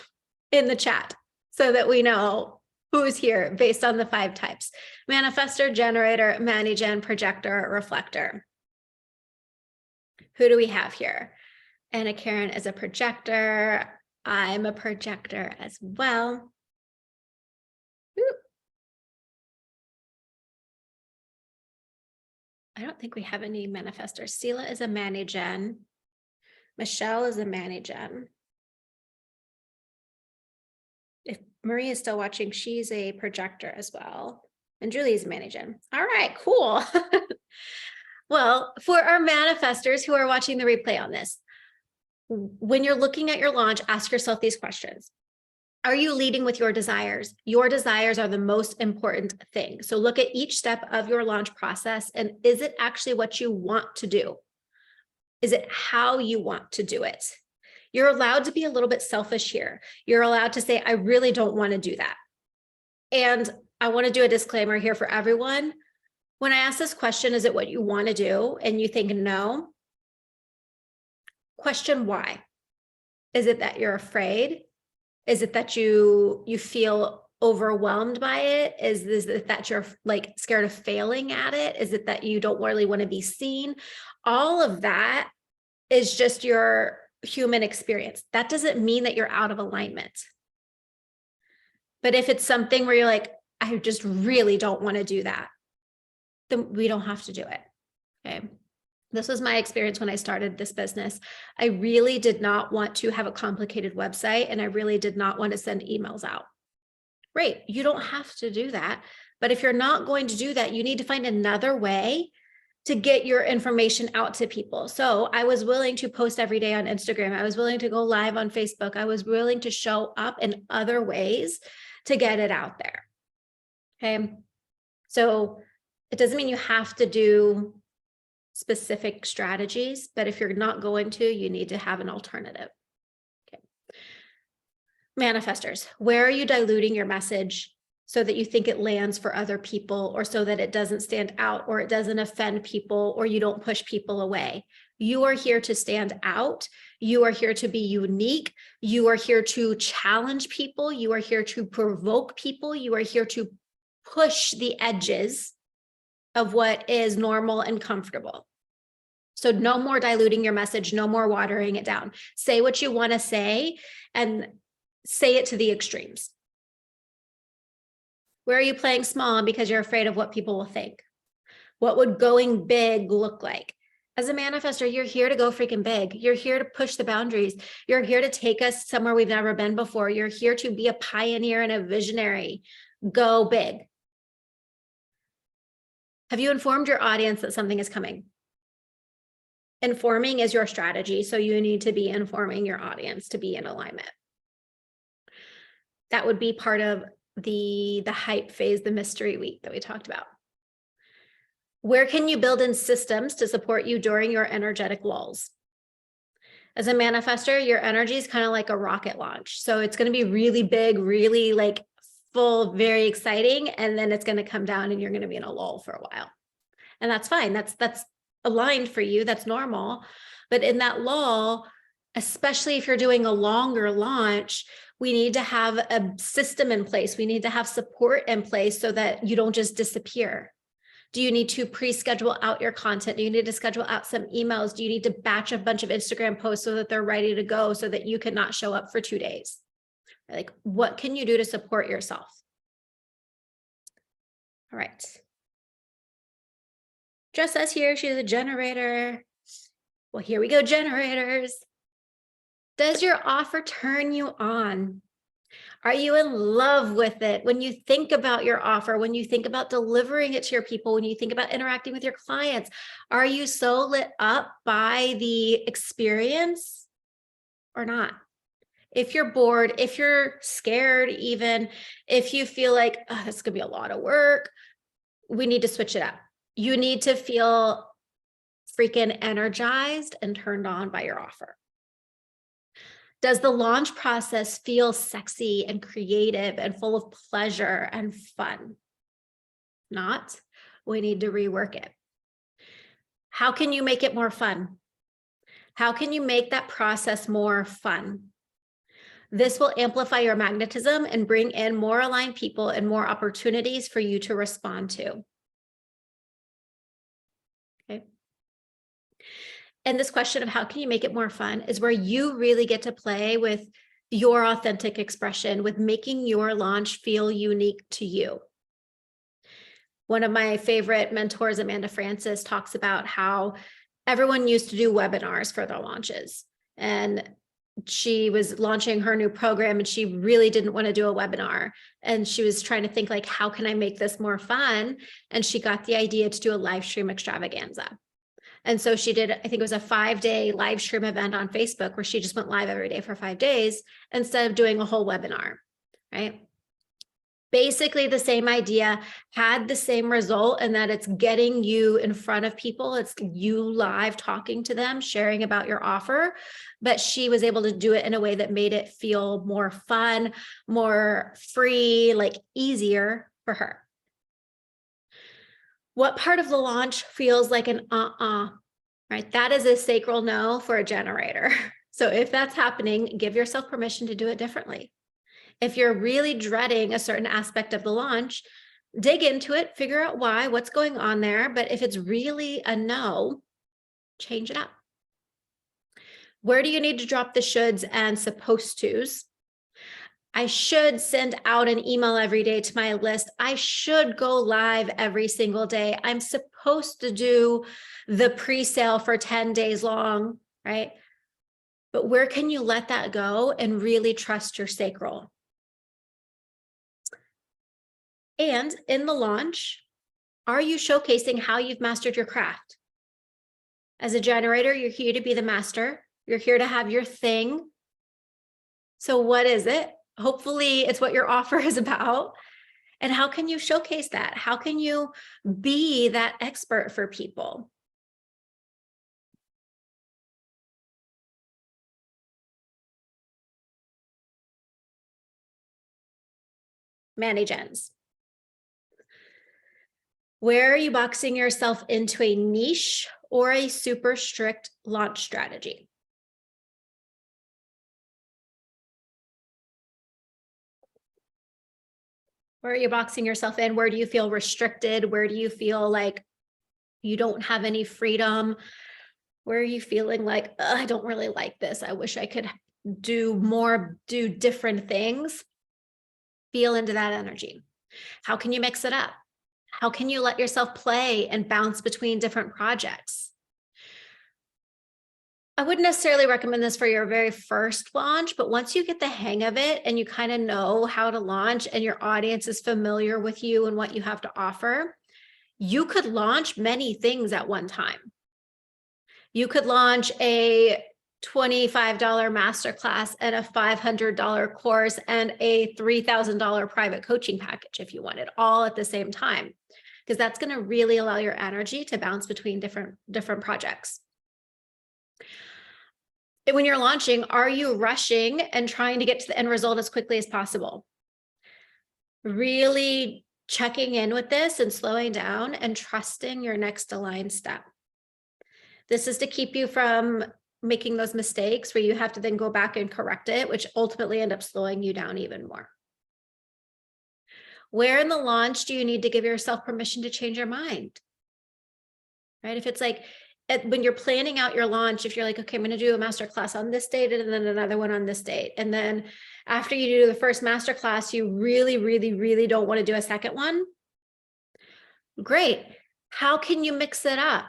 in the chat so that we know who's here based on the 5 types: manifestor, generator, Mani-Gen, projector, reflector. Who do we have here? Anna Karen is a projector. I'm a projector as well. Ooh. I don't think we have any manifestors. Sela is a Mani-Gen. Michelle is a Mani-Gen. If Marie is still watching, she's a projector as well. And Julie is a Mani-Gen. All right, cool. Well, for our manifestors who are watching the replay on this, when you're looking at your launch, ask yourself these questions. Are you leading with your desires? Your desires are the most important thing. So look at each step of your launch process and is it actually what you want to do? Is it how you want to do it? You're allowed to be a little bit selfish here. You're allowed to say, I really don't want to do that. And I want to do a disclaimer here for everyone. When I ask this question, is it what you want to do? And you think no, question why. Is it that you're afraid? Is it that you feel overwhelmed by it? Is this that you're like scared of failing at it? Is it that you don't really want to be seen? All of that is just your human experience. That doesn't mean that you're out of alignment. But if it's something where you're like, I just really don't want to do that, then we don't have to do it. Okay. This was my experience when I started this business. I really did not want to have a complicated website and I really did not want to send emails out. Great. You don't have to do that. But if you're not going to do that, you need to find another way to get your information out to people. So I was willing to post every day on Instagram. I was willing to go live on Facebook. I was willing to show up in other ways to get it out there. Okay. So it doesn't mean you have to do specific strategies, but if you're not going to, you need to have an alternative. Okay. Manifestors, where are you diluting your message so that you think it lands for other people, or so that it doesn't stand out, or it doesn't offend people, or you don't push people away? You are here to stand out. You are here to be unique. You are here to challenge people. You are here to provoke people. You are here to push the edges of what is normal and comfortable. So no more diluting your message, no more watering it down. Say what you want to say and say it to the extremes. Where are you playing small because you're afraid of what people will think? What would going big look like? As a manifestor, you're here to go freaking big. You're here to push the boundaries. You're here to take us somewhere we've never been before. You're here to be a pioneer and a visionary. Go big. Have you informed your audience that something is coming? Informing is your strategy. So you need to be informing your audience to be in alignment. That would be part of the hype phase, the mystery week that we talked about. Where can you build in systems to support you during your energetic lulls? As a manifestor, your energy is kind of like a rocket launch. So it's going to be really big, really like full, very exciting. And then it's going to come down and you're going to be in a lull for a while. And that's fine. That's aligned for you. That's normal. But in that lull, especially if you're doing a longer launch, we need to have a system in place. We need to have support in place so that you don't just disappear. Do you need to pre-schedule out your content? Do you need to schedule out some emails? Do you need to batch a bunch of Instagram posts so that they're ready to go so that you cannot show up for 2 days? Like, what can you do to support yourself? All right. Jess says here, she's a generator. Well, here we go, generators. Does your offer turn you on? Are you in love with it? When you think about your offer, when you think about delivering it to your people, when you think about interacting with your clients, are you so lit up by the experience or not? If you're bored, if you're scared, even if you feel like, oh, this could be a lot of work, we need to switch it up. You need to feel freaking energized and turned on by your offer. Does the launch process feel sexy and creative and full of pleasure and fun? Not. We need to rework it. How can you make it more fun? How can you make that process more fun? This will amplify your magnetism and bring in more aligned people and more opportunities for you to respond to. Okay. And this question of how can you make it more fun is where you really get to play with your authentic expression, with making your launch feel unique to you. One of my favorite mentors, Amanda Francis, talks about how everyone used to do webinars for their launches. And she was launching her new program and she really didn't want to do a webinar. And she was trying to think like, how can I make this more fun? And she got the idea to do a live stream extravaganza. And so she did, I think it was a 5-day live stream event on Facebook where she just went live every day for 5 days instead of doing a whole webinar, right? Basically the same idea, had the same result, in that it's getting you in front of people. It's you live talking to them, sharing about your offer, but she was able to do it in a way that made it feel more fun, more free, like easier for her. What part of the launch feels like an right? That is a sacral no for a generator. So if that's happening, give yourself permission to do it differently. If you're really dreading a certain aspect of the launch, dig into it, figure out why, what's going on there. But if it's really a no, change it up. Where do you need to drop the shoulds and supposed tos? I should send out an email every day to my list. I should go live every single day. I'm supposed to do the pre-sale for 10 days long, right? But where can you let that go and really trust your sacral? And in the launch, are you showcasing how you've mastered your craft? As a generator, you're here to be the master. You're here to have your thing. So what is it? Hopefully it's what your offer is about. And how can you showcase that? How can you be that expert for people? Manny Gens. Where are you boxing yourself into a niche or a super strict launch strategy? Where are you boxing yourself in? Where do you feel restricted? Where do you feel like you don't have any freedom? Where are you feeling like, I don't really like this. I wish I could do more, do different things. Feel into that energy. How can you mix it up? How can you let yourself play and bounce between different projects? I wouldn't necessarily recommend this for your very first launch, but once you get the hang of it and you kind of know how to launch and your audience is familiar with you and what you have to offer, you could launch many things at one time. You could launch a $25 masterclass and a $500 course and a $3,000 private coaching package if you want it all at the same time, because that's going to really allow your energy to bounce between different projects. And when you're launching, are you rushing and trying to get to the end result as quickly as possible? Really checking in with this and slowing down and trusting your next aligned step. This is to keep you from making those mistakes where you have to then go back and correct it, which ultimately end up slowing you down even more. Where in the launch do you need to give yourself permission to change your mind? Right? If it's like, when you're planning out your launch, if you're like, okay, I'm going to do a masterclass on this date and then another one on this date. And then after you do the first masterclass, you really, really, really don't want to do a second one. Great. How can you mix it up?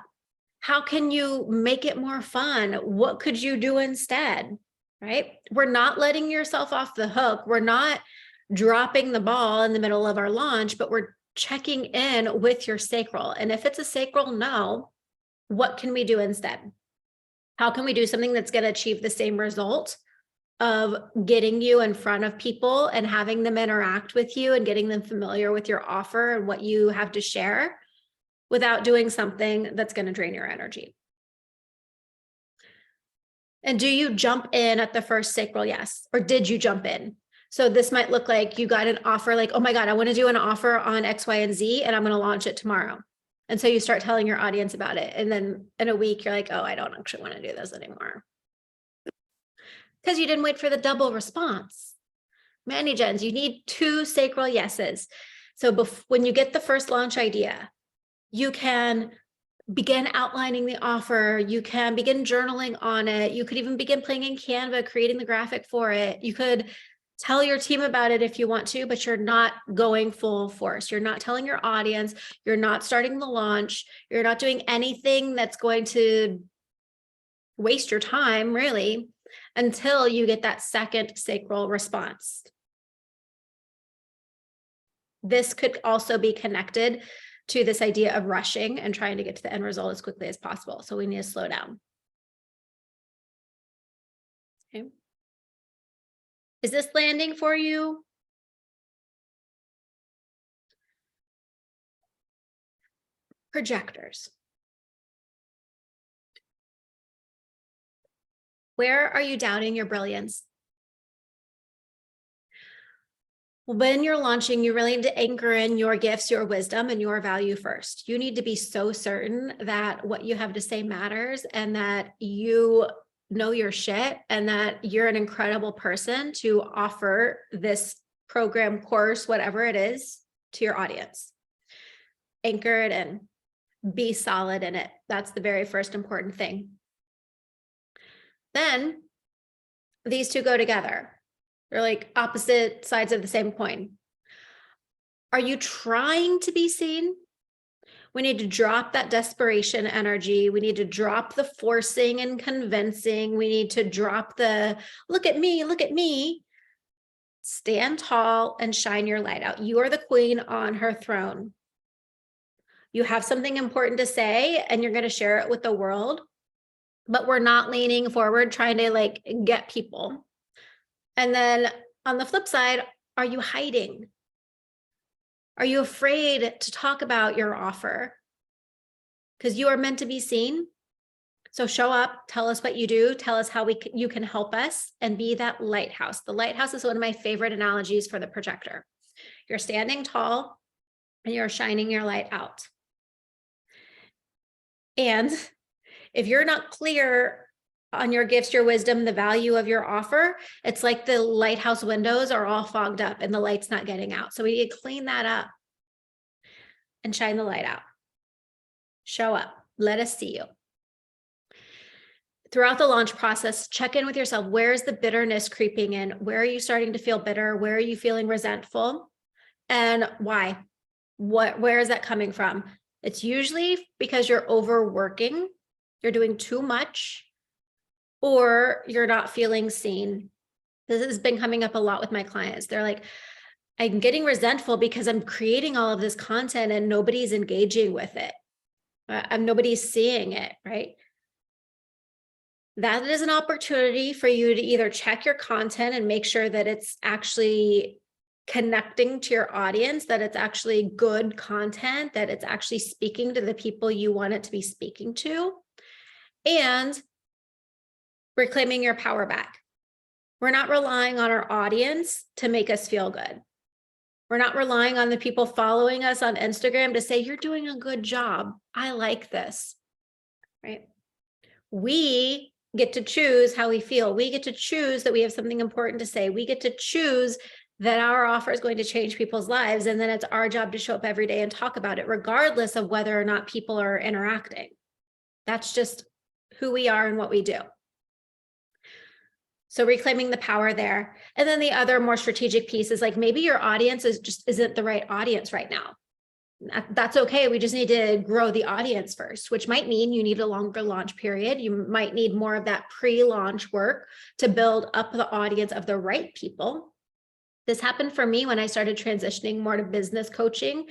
How can you make it more fun? What could you do instead? Right? We're not letting yourself off the hook. We're not dropping the ball in the middle of our launch, but we're checking in with your sacral. And if it's a sacral no, what can we do instead? How can we do something that's going to achieve the same result of getting you in front of people and having them interact with you and getting them familiar with your offer and what you have to share without doing something that's going to drain your energy? And do you jump in at the first sacral yes? Or did you jump in? So this might look like you got an offer like, oh my God, I want to do an offer on X, Y, and Z, and I'm going to launch it tomorrow. And so you start telling your audience about it. And then in a week, you're like, oh, I don't actually want to do this anymore. Because you didn't wait for the double response. ManiGens, you need 2 sacral yeses. So when you get the first launch idea, you can begin outlining the offer. You can begin journaling on it. You could even begin playing in Canva, creating the graphic for it. You could tell your team about it if you want to, but you're not going full force. You're not telling your audience. You're not starting the launch. You're not doing anything that's going to waste your time, really, until you get that second sacral response. This could also be connected to this idea of rushing and trying to get to the end result as quickly as possible. So we need to slow down. Okay. Is this landing for you? Projectors. Where are you doubting your brilliance? When you're launching, you really need to anchor in your gifts, your wisdom, and your value first. You need to be so certain that what you have to say matters and that you know your shit and that you're an incredible person to offer this program, course, whatever it is, to your audience. Anchor it in. Be solid in it. That's the very first important thing. Then these two go together. They're like opposite sides of the same coin. Are you trying to be seen? We need to drop that desperation energy. We need to drop the forcing and convincing. We need to drop the look at me, look at me. Stand tall and shine your light out. You are the queen on her throne. You have something important to say and you're going to share it with the world, but we're not leaning forward trying to like get people. And then on the flip side, are you hiding? Are you afraid to talk about your offer? Because you are meant to be seen. So show up, tell us what you do, tell us how you can help us and be that lighthouse. The lighthouse is one of my favorite analogies for the projector. You're standing tall and you're shining your light out. And if you're not clear on your gifts, your wisdom, the value of your offer, it's like the lighthouse windows are all fogged up and the light's not getting out. So we need to clean that up and shine the light out. Show up. Let us see you. Throughout the launch process, check in with yourself. Where is the bitterness creeping in? Where are you starting to feel bitter? Where are you feeling resentful? And why? Where is that coming from? It's usually because you're overworking, you're doing too much, or you're not feeling seen. This has been coming up a lot with my clients. They're like, I'm getting resentful because I'm creating all of this content and nobody's engaging with it. Nobody's seeing it, right? That is an opportunity for you to either check your content and make sure that it's actually connecting to your audience, that it's actually good content, that it's actually speaking to the people you want it to be speaking to, and reclaiming your power back. We're not relying on our audience to make us feel good. We're not relying on the people following us on Instagram to say, you're doing a good job. I like this, right? We get to choose how we feel. We get to choose that we have something important to say. We get to choose that our offer is going to change people's lives. And then it's our job to show up every day and talk about it, regardless of whether or not people are interacting. That's just who we are and what we do. So reclaiming the power there. And then the other more strategic piece is like, maybe your audience isn't the right audience right now. That's okay. We just need to grow the audience first, which might mean you need a longer launch period. You might need more of that pre-launch work to build up the audience of the right people. This happened for me when I started transitioning more to business coaching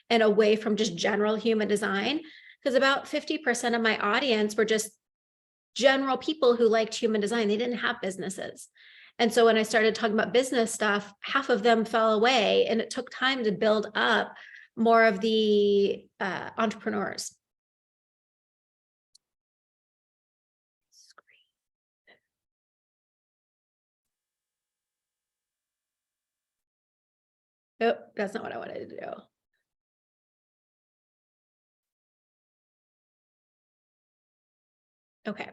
and away from just general human design, because about 50% of my audience were just general people who liked human design. They didn't have businesses. And so when I started talking about business stuff, half of them fell away, and it took time to build up more of the entrepreneurs. Oh, that's not what I wanted to do. Okay.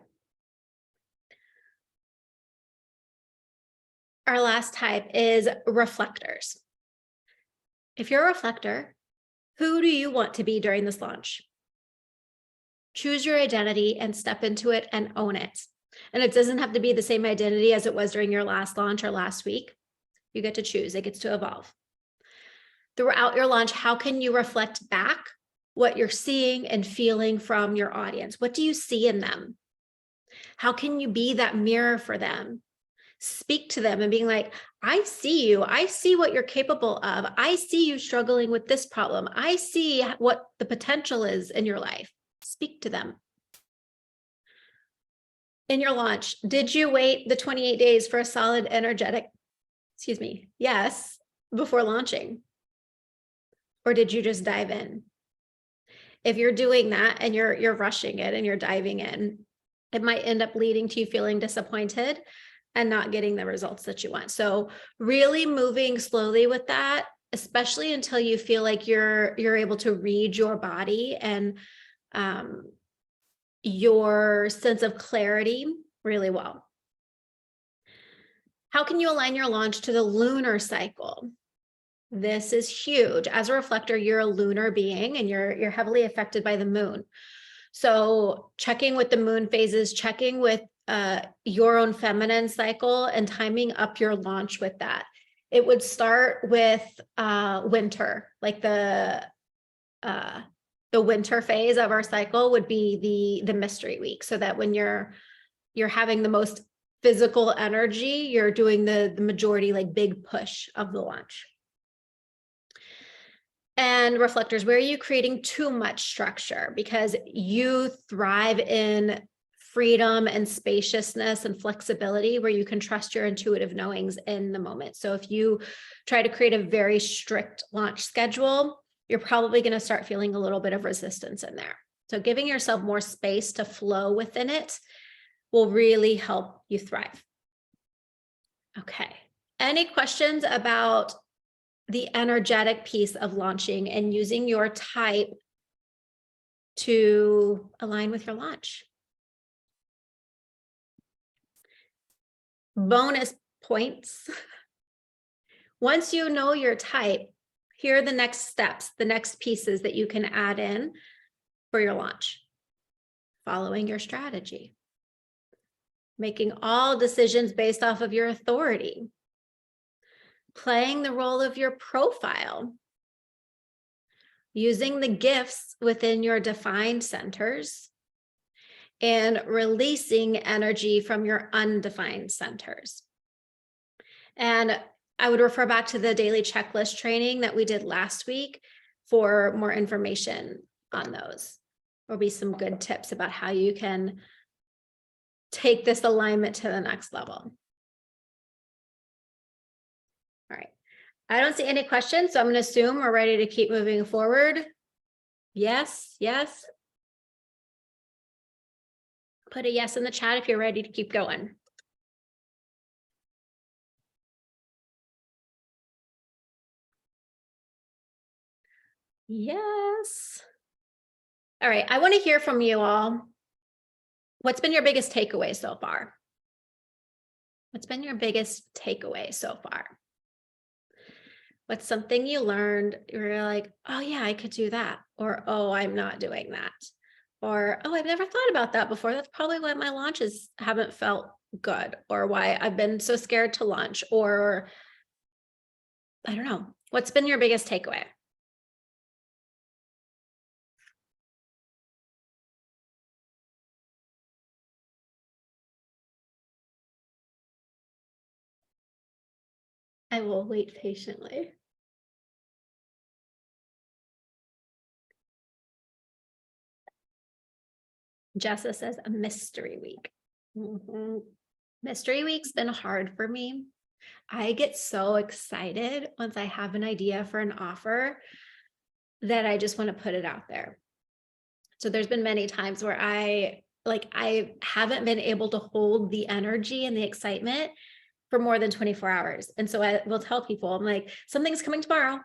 Our last type is reflectors. If you're a reflector, who do you want to be during this launch? Choose your identity and step into it and own it. And it doesn't have to be the same identity as it was during your last launch or last week. You get to choose. It gets to evolve. Throughout your launch, how can you reflect back what you're seeing and feeling from your audience? What do you see in them? How can you be that mirror for them? Speak to them and being like, I see you. I see what you're capable of. I see you struggling with this problem. I see what the potential is in your life. Speak to them. In your launch, did you wait the 28 days for a solid, energetic, yes, before launching? Or did you just dive in? If you're doing that and you're rushing it and you're diving in, it might end up leading to you feeling disappointed and not getting the results that you want. So really moving slowly with that, especially until you feel like you're able to read your body and your sense of clarity really well. How can you align your launch to the lunar cycle? This is huge. As a reflector, you're a lunar being and you're heavily affected by the moon. So checking with the moon phases, checking with your own feminine cycle and timing up your launch with that. It would start with winter, like the winter phase of our cycle would be the mystery week, so that when you're having the most physical energy, you're doing the majority, like big push of the launch. And reflectors, where are you creating too much structure? Because you thrive in freedom and spaciousness and flexibility, where you can trust your intuitive knowings in the moment. So if you try to create a very strict launch schedule, you're probably going to start feeling a little bit of resistance in there. So giving yourself more space to flow within it will really help you thrive. Okay. Any questions about the energetic piece of launching and using your type to align with your launch? Bonus points. Once you know your type, here are the next steps, the next pieces that you can add in for your launch. Following your strategy. Making all decisions based off of your authority. Playing the role of your profile. Using the gifts within your defined centers. And releasing energy from your undefined centers. And I would refer back to the daily checklist training that we did last week for more information on those. There'll be some good tips about how you can take this alignment to the next level. All right. I don't see any questions, so I'm going to assume we're ready to keep moving forward. Yes, yes. Put a yes in the chat if you're ready to keep going. Yes. All right. I want to hear from you all. What's been your biggest takeaway so far? What's been your biggest takeaway so far? What's something you learned? You're like, oh yeah, I could do that. Or, oh, I'm not doing that. Or, oh, I've never thought about that before. That's probably why my launches haven't felt good, or why I've been so scared to launch, or I don't know. What's been your biggest takeaway? I will wait patiently. Jessa says a mystery week. Mystery week's been hard for me. I get so excited once I have an idea for an offer that I just want to put it out there. So there's been many times where I haven't been able to hold the energy and the excitement for more than 24 hours. And so I will tell people, I'm like, something's coming tomorrow,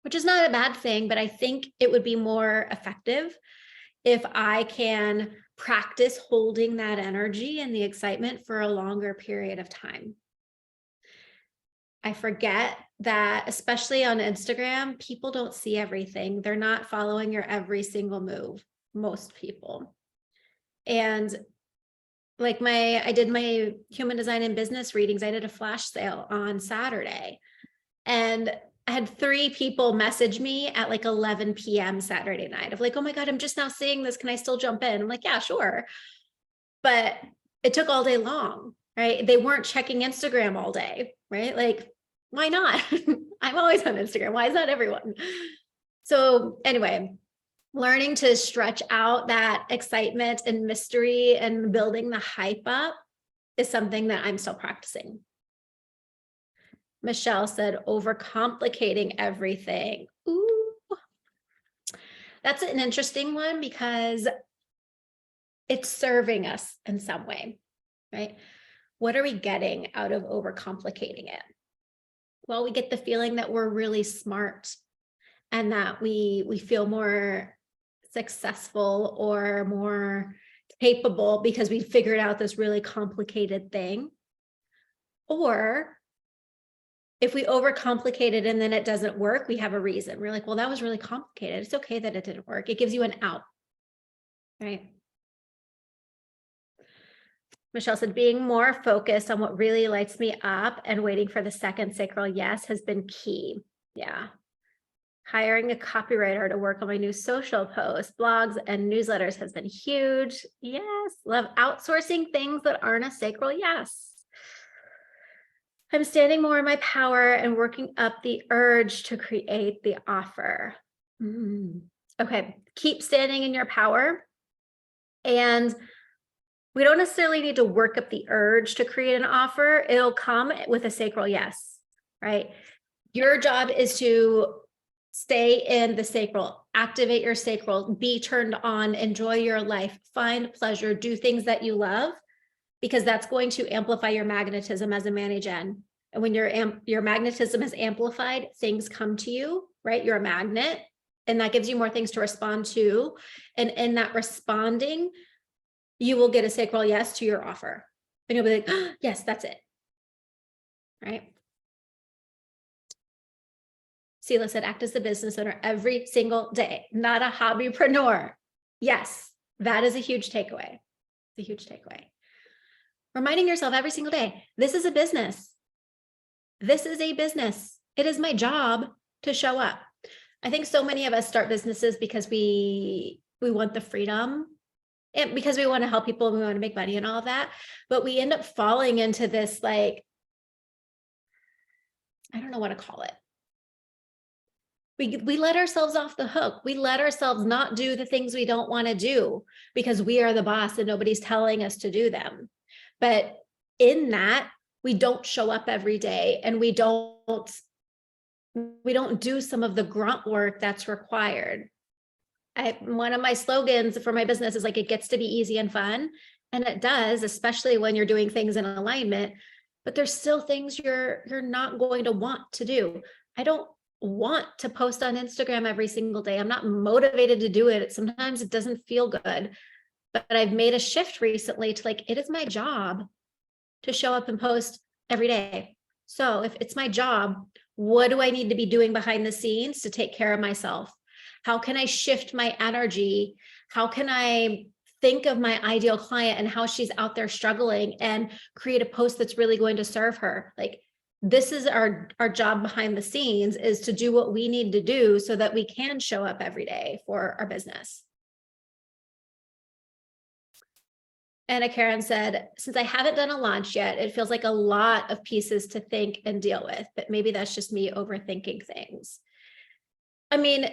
which is not a bad thing, but I think it would be more effective if I can practice holding that energy and the excitement for a longer period of time. I forget that, especially on Instagram, people don't see everything. They're not following your every single move, most people. And like I did my human design and business readings. I did a flash sale on Saturday, and I had 3 people message me at like 11 p.m. Saturday night of like, oh my God, I'm just now seeing this. Can I still jump in? I'm like, yeah, sure. But it took all day long, right? They weren't checking Instagram all day, right? Like, why not? I'm always on Instagram. Why is that everyone? So anyway, learning to stretch out that excitement and mystery and building the hype up is something that I'm still practicing. Michelle said, overcomplicating everything. Ooh, that's an interesting one because it's serving us in some way, right? What are we getting out of overcomplicating it? Well, we get the feeling that we're really smart and that we feel more successful or more capable because we figured out this really complicated thing. Or if we overcomplicate it and then it doesn't work, we have a reason. We're like, well, that was really complicated. It's okay that it didn't work. It gives you an out, right? Michelle said, being more focused on what really lights me up and waiting for the second sacral yes has been key. Yeah. Hiring a copywriter to work on my new social posts, blogs, and newsletters has been huge. Yes. Love outsourcing things that aren't a sacral yes. I'm standing more in my power and working up the urge to create the offer. Okay. Keep standing in your power. And we don't necessarily need to work up the urge to create an offer. It'll come with a sacral yes, right? Your job is to stay in the sacral, activate your sacral, be turned on, enjoy your life, find pleasure, do things that you love, because that's going to amplify your magnetism as a Mani-Gen. And when your magnetism is amplified, things come to you, right? You're a magnet, and that gives you more things to respond to. And in that responding, you will get a sacral yes to your offer. And you'll be like, oh, yes, that's it. Right? Sela said, act as a business owner every single day, not a hobbypreneur. Yes, that is a huge takeaway. It's a huge takeaway. Reminding yourself every single day, this is a business. This is a business. It is my job to show up. I think so many of us start businesses because we want the freedom and because we want to help people and we want to make money and all of that. But we end up falling into this, like, I don't know what to call it. We let ourselves off the hook. We let ourselves not do the things we don't want to do because we are the boss and nobody's telling us to do them. But in that, we don't show up every day and we don't do some of the grunt work that's required. One of my slogans for my business is like, it gets to be easy and fun. And it does, especially when you're doing things in alignment, but there's still things you're not going to want to do. I don't want to post on Instagram every single day. I'm not motivated to do it. Sometimes it doesn't feel good, but I've made a shift recently to like, it is my job to show up and post every day. So if it's my job, what do I need to be doing behind the scenes to take care of myself? How can I shift my energy? How can I think of my ideal client and how she's out there struggling and create a post that's really going to serve her? Like, this is our job behind the scenes, is to do what we need to do so that we can show up every day for our business. Anna Karen said, since I haven't done a launch yet, it feels like a lot of pieces to think and deal with, but maybe that's just me overthinking things. I mean,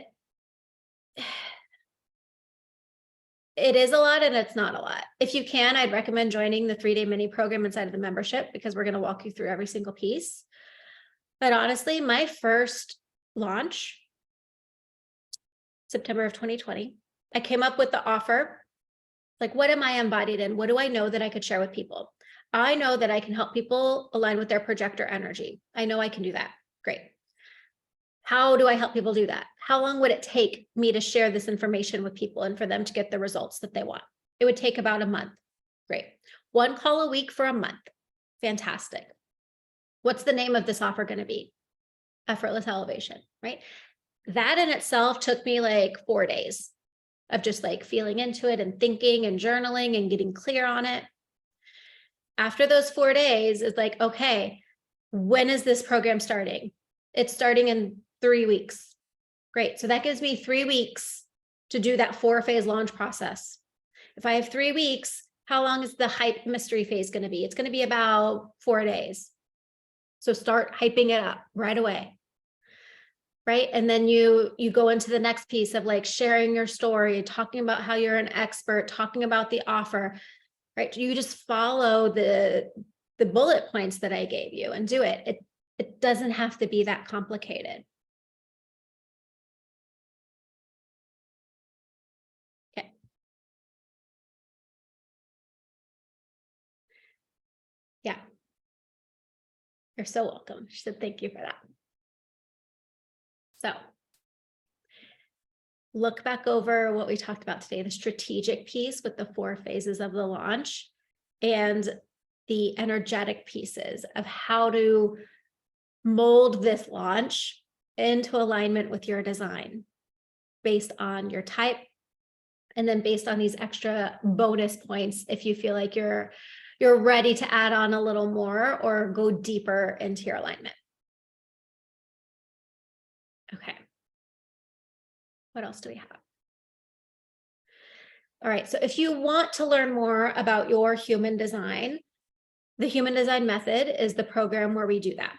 it is a lot and it's not a lot. If you can, I'd recommend joining the 3-day mini program inside of the membership, because we're going to walk you through every single piece. But honestly, my first launch, September of 2020, I came up with the offer. Like, what am I embodied in? What do I know that I could share with people? I know that I can help people align with their projector energy. I know I can do that. Great. How do I help people do that? How long would it take me to share this information with people and for them to get the results that they want? It would take about a month. Great. 1 call a week for a month. Fantastic. What's the name of this offer going to be? Effortless Elevation, right? That in itself took me like 4 days of just like feeling into it and thinking and journaling and getting clear on it. After those 4 days, it's like, okay, when is this program starting? It's starting in 3 weeks. Great. So that gives me 3 weeks to do that 4-phase launch process. If I have 3 weeks, how long is the hype mystery phase going to be? It's going to be about 4 days. So start hyping it up right away. Right. And then you go into the next piece of like sharing your story, talking about how you're an expert, talking about the offer, right? You just follow the bullet points that I gave you and do it. It doesn't have to be that complicated. Okay. Yeah. You're so welcome. She said, thank you for that. So look back over what we talked about today, the strategic piece with the 4 phases of the launch and the energetic pieces of how to mold this launch into alignment with your design based on your type, and then based on these extra bonus points if you feel like you're ready to add on a little more or go deeper into your alignment. Okay. What else do we have? All right. So if you want to learn more about your human design, the Human Design Method is the program where we do that.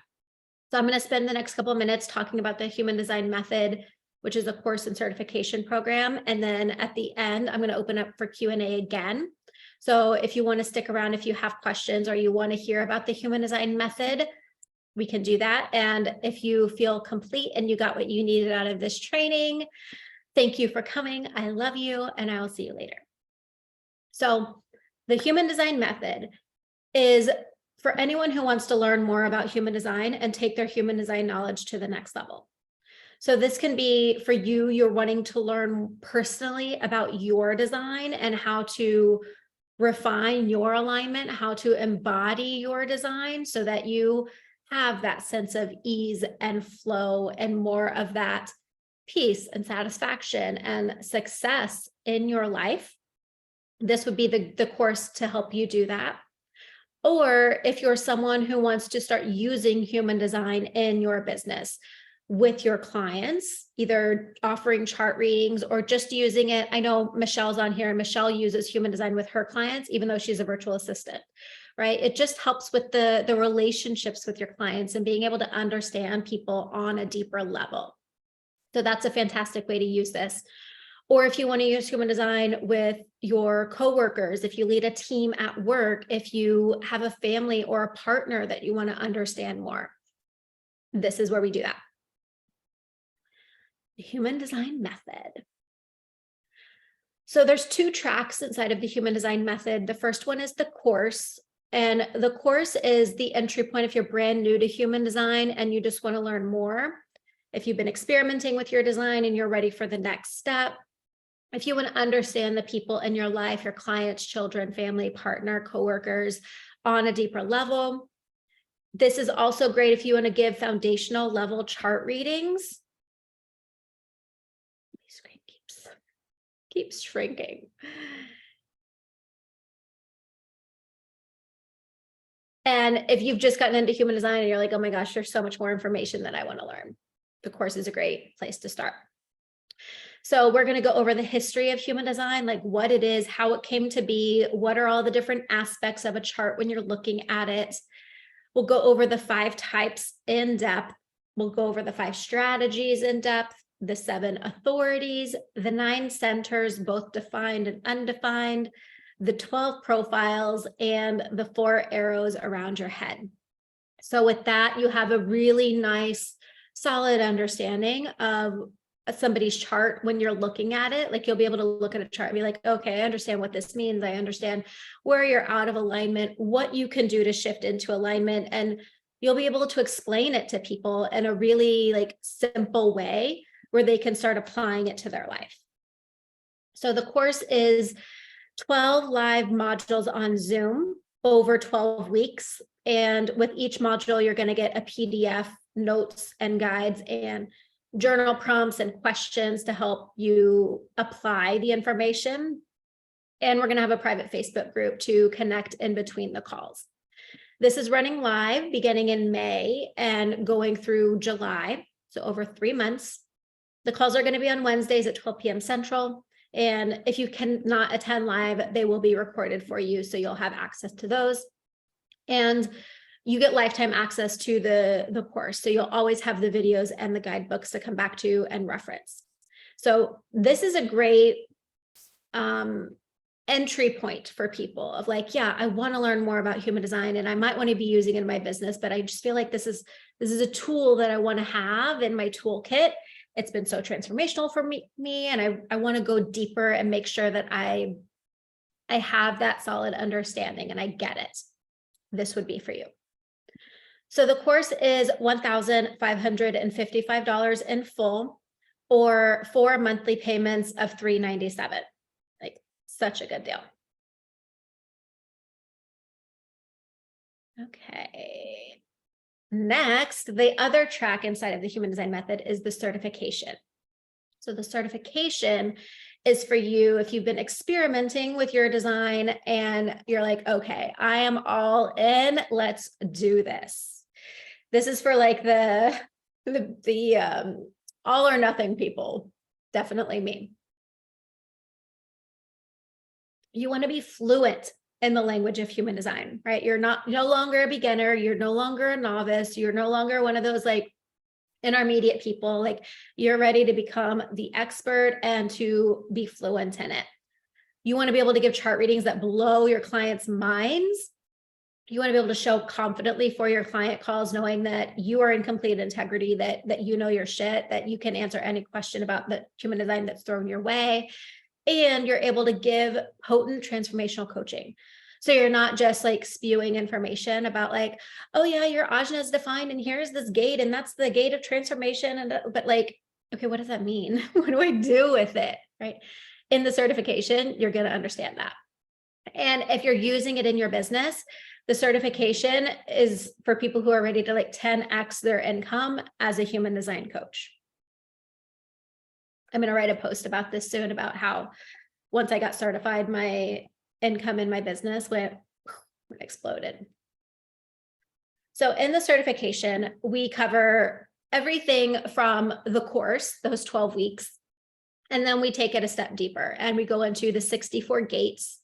So I'm going to spend the next couple of minutes talking about the Human Design Method, which is a course and certification program. And then at the end, I'm going to open up for Q&A again. So if you want to stick around, if you have questions or you want to hear about the Human Design Method, we can do that. And if you feel complete and you got what you needed out of this training, thank you for coming. I love you, and I will see you later. So the Human Design Method is for anyone who wants to learn more about human design and take their human design knowledge to the next level. So this can be for you, you're wanting to learn personally about your design and how to refine your alignment, how to embody your design so that you have that sense of ease and flow and more of that peace and satisfaction and success in your life. This would be the course to help you do that. Or if you're someone who wants to start using human design in your business with your clients, either offering chart readings or just using it. I know Michelle's on here, and Michelle uses human design with her clients, even though she's a virtual assistant, right? It just helps with the relationships with your clients and being able to understand people on a deeper level. So that's a fantastic way to use this. Or if you want to use human design with your coworkers, if you lead a team at work, if you have a family or a partner that you want to understand more, this is where we do that. The human design method. So there's 2 tracks inside of the human design method. The first one is the course. And the course is the entry point if you're brand new to human design and you just want to learn more. If you've been experimenting with your design and you're ready for the next step. If you want to understand the people in your life, your clients, children, family, partner, coworkers on a deeper level. This is also great if you want to give foundational level chart readings. My screen keeps shrinking. And if you've just gotten into human design and you're like, oh my gosh, there's so much more information that I want to learn, the course is a great place to start. So we're going to go over the history of human design, like what it is, how it came to be, what are all the different aspects of a chart when you're looking at it. We'll go over the 5 types in depth. We'll go over the 5 strategies in depth, the 7 authorities, the 9 centers, both defined and undefined, the 12 profiles, and the 4 arrows around your head. So with that, you have a really nice, solid understanding of somebody's chart when you're looking at it. Like you'll be able to look at a chart and be like, okay, I understand what this means. I understand where you're out of alignment, what you can do to shift into alignment, and you'll be able to explain it to people in a really like simple way where they can start applying it to their life. So the course is 12 live modules on Zoom over 12 weeks. And with each module, you're going to get a PDF, notes and guides, and journal prompts and questions to help you apply the information. And we're going to have a private Facebook group to connect in between the calls. This is running live beginning in May and going through July, so over 3 months. The calls are going to be on Wednesdays at 12 p.m. Central. And if you cannot attend live, they will be recorded for you, so you'll have access to those. And you get lifetime access to the course. So you'll always have the videos and the guidebooks to come back to and reference. So this is a great entry point for people of like, yeah, I want to learn more about human design and I might want to be using it in my business, but I just feel like this is a tool that I want to have in my toolkit. It's been so transformational for me and I want to go deeper and make sure that I have that solid understanding and I get it. This would be for you. So the course is $1,555 in full or 4 monthly payments of $397. Like such a good deal. Okay. Next, the other track inside of the human design method is the certification. So the certification is for you if you've been experimenting with your design and you're like, okay, I am all in, let's do this. This is for like the all or nothing people, definitely me. You want to be fluent in the language of human design, right? You're no longer a beginner, you're no longer a novice, you're no longer one of those like intermediate people. Like you're ready to become the expert and to be fluent in it. You want to be able to give chart readings that blow your clients' minds. You want to be able to show confidently for your client calls, knowing that you are in complete integrity, that you know your shit, that you can answer any question about the human design that's thrown your way. And you're able to give potent transformational coaching. So you're not just like spewing information about like, oh yeah, your ajna is defined and here's this gate and that's the gate of transformation. But like, okay, what does that mean? What do I do with it, right? In the certification, you're going to understand that. And if you're using it in your business, the certification is for people who are ready to like 10x their income as a human design coach. I'm going to write a post about this soon about how once I got certified, my income in my business exploded. So in the certification, we cover everything from the course, those 12 weeks, and then we take it a step deeper and we go into the 64 gates,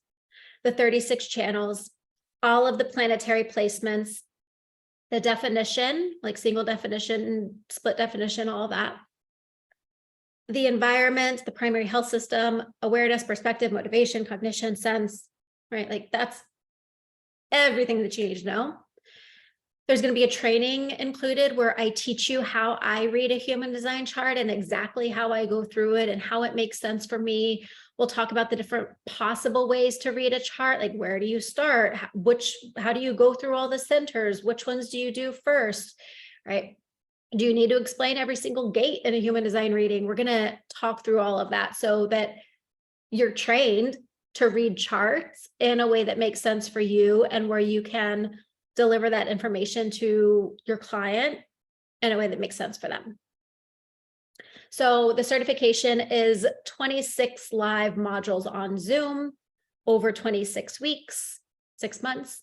the 36 channels, all of the planetary placements, the definition, like single definition, split definition, all that. the environment, the primary health system, awareness, perspective, motivation, cognition, sense, right? Like that's everything that you need to know. There's going to be a training included where I teach you how I read a human design chart and exactly how I go through it and how it makes sense for me. We'll talk about the different possible ways to read a chart, like where do you start? How do you go through all the centers? Which ones do you do first, right? Do you need to explain every single gate in a human design reading? We're going to talk through all of that so that you're trained to read charts in a way that makes sense for you and where you can deliver that information to your client in a way that makes sense for them. So the certification is 26 live modules on Zoom over 26 weeks, 6 months.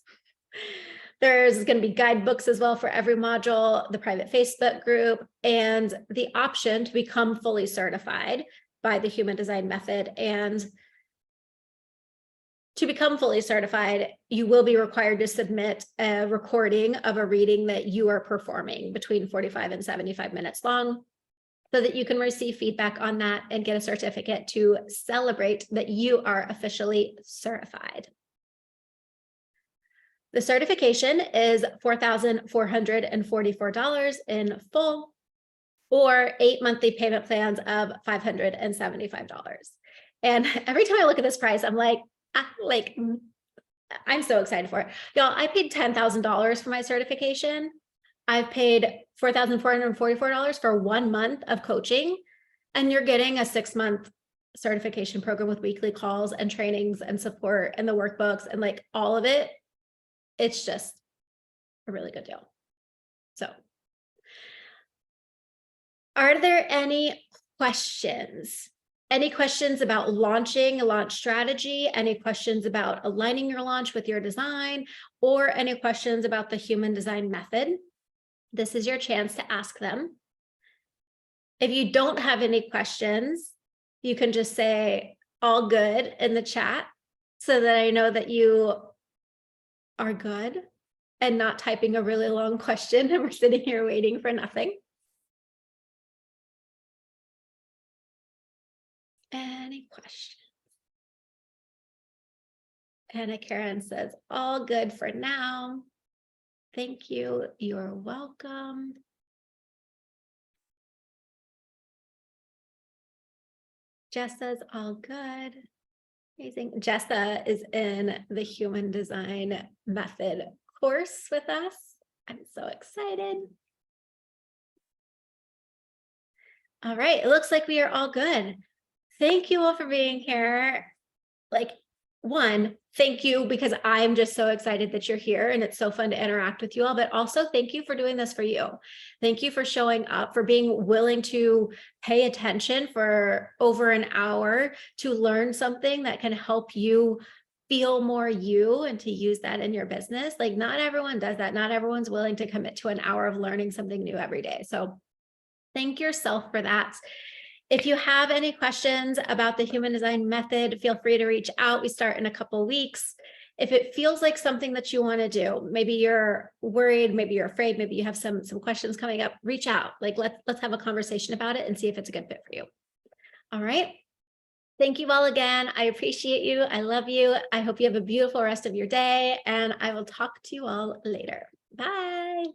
There's going to be guidebooks as well for every module, the private Facebook group, and the option to become fully certified by the Human Design Method. And to become fully certified, you will be required to submit a recording of a reading that you are performing between 45 and 75 minutes long, so that you can receive feedback on that and get a certificate to celebrate that you are officially certified. The certification is $4,444 in full, or 8 monthly payment plans of $575. And every time I look at this price, I'm like, I'm so excited for it. Y'all, I paid $10,000 for my certification. I've paid $4,444 for 1 month of coaching, and you're getting a 6-month certification program with weekly calls and trainings and support and the workbooks and like all of it. It's just a really good deal. So, are there any questions? Any questions about launching a launch strategy? Any questions about aligning your launch with your design? Or any questions about the Human Design Method? This is your chance to ask them. If you don't have any questions, you can just say all good in the chat so that I know that you are good and not typing a really long question and we're sitting here waiting for nothing. Any questions? Anna Karen says, all good for now. Thank you. You're welcome. Jess says, all good. Amazing. Jessa is in the Human Design Method course with us. I'm so excited. All right. It looks like we are all good. Thank you all for being here. Like, one, thank you because I'm just so excited that you're here and it's so fun to interact with you all, but also thank you for doing this for you. Thank you for showing up, for being willing to pay attention for over an hour to learn something that can help you feel more you and to use that in your business. Like not everyone does that. Not everyone's willing to commit to an hour of learning something new every day. So thank yourself for that. If you have any questions about the Human Design Method, feel free to reach out. We start in a couple of weeks. If it feels like something that you want to do, maybe you're worried, maybe you're afraid, maybe you have some questions coming up, reach out. Like let's have a conversation about it and see if it's a good fit for you. All right. Thank you all again. I appreciate you. I love you. I hope you have a beautiful rest of your day, and I will talk to you all later. Bye.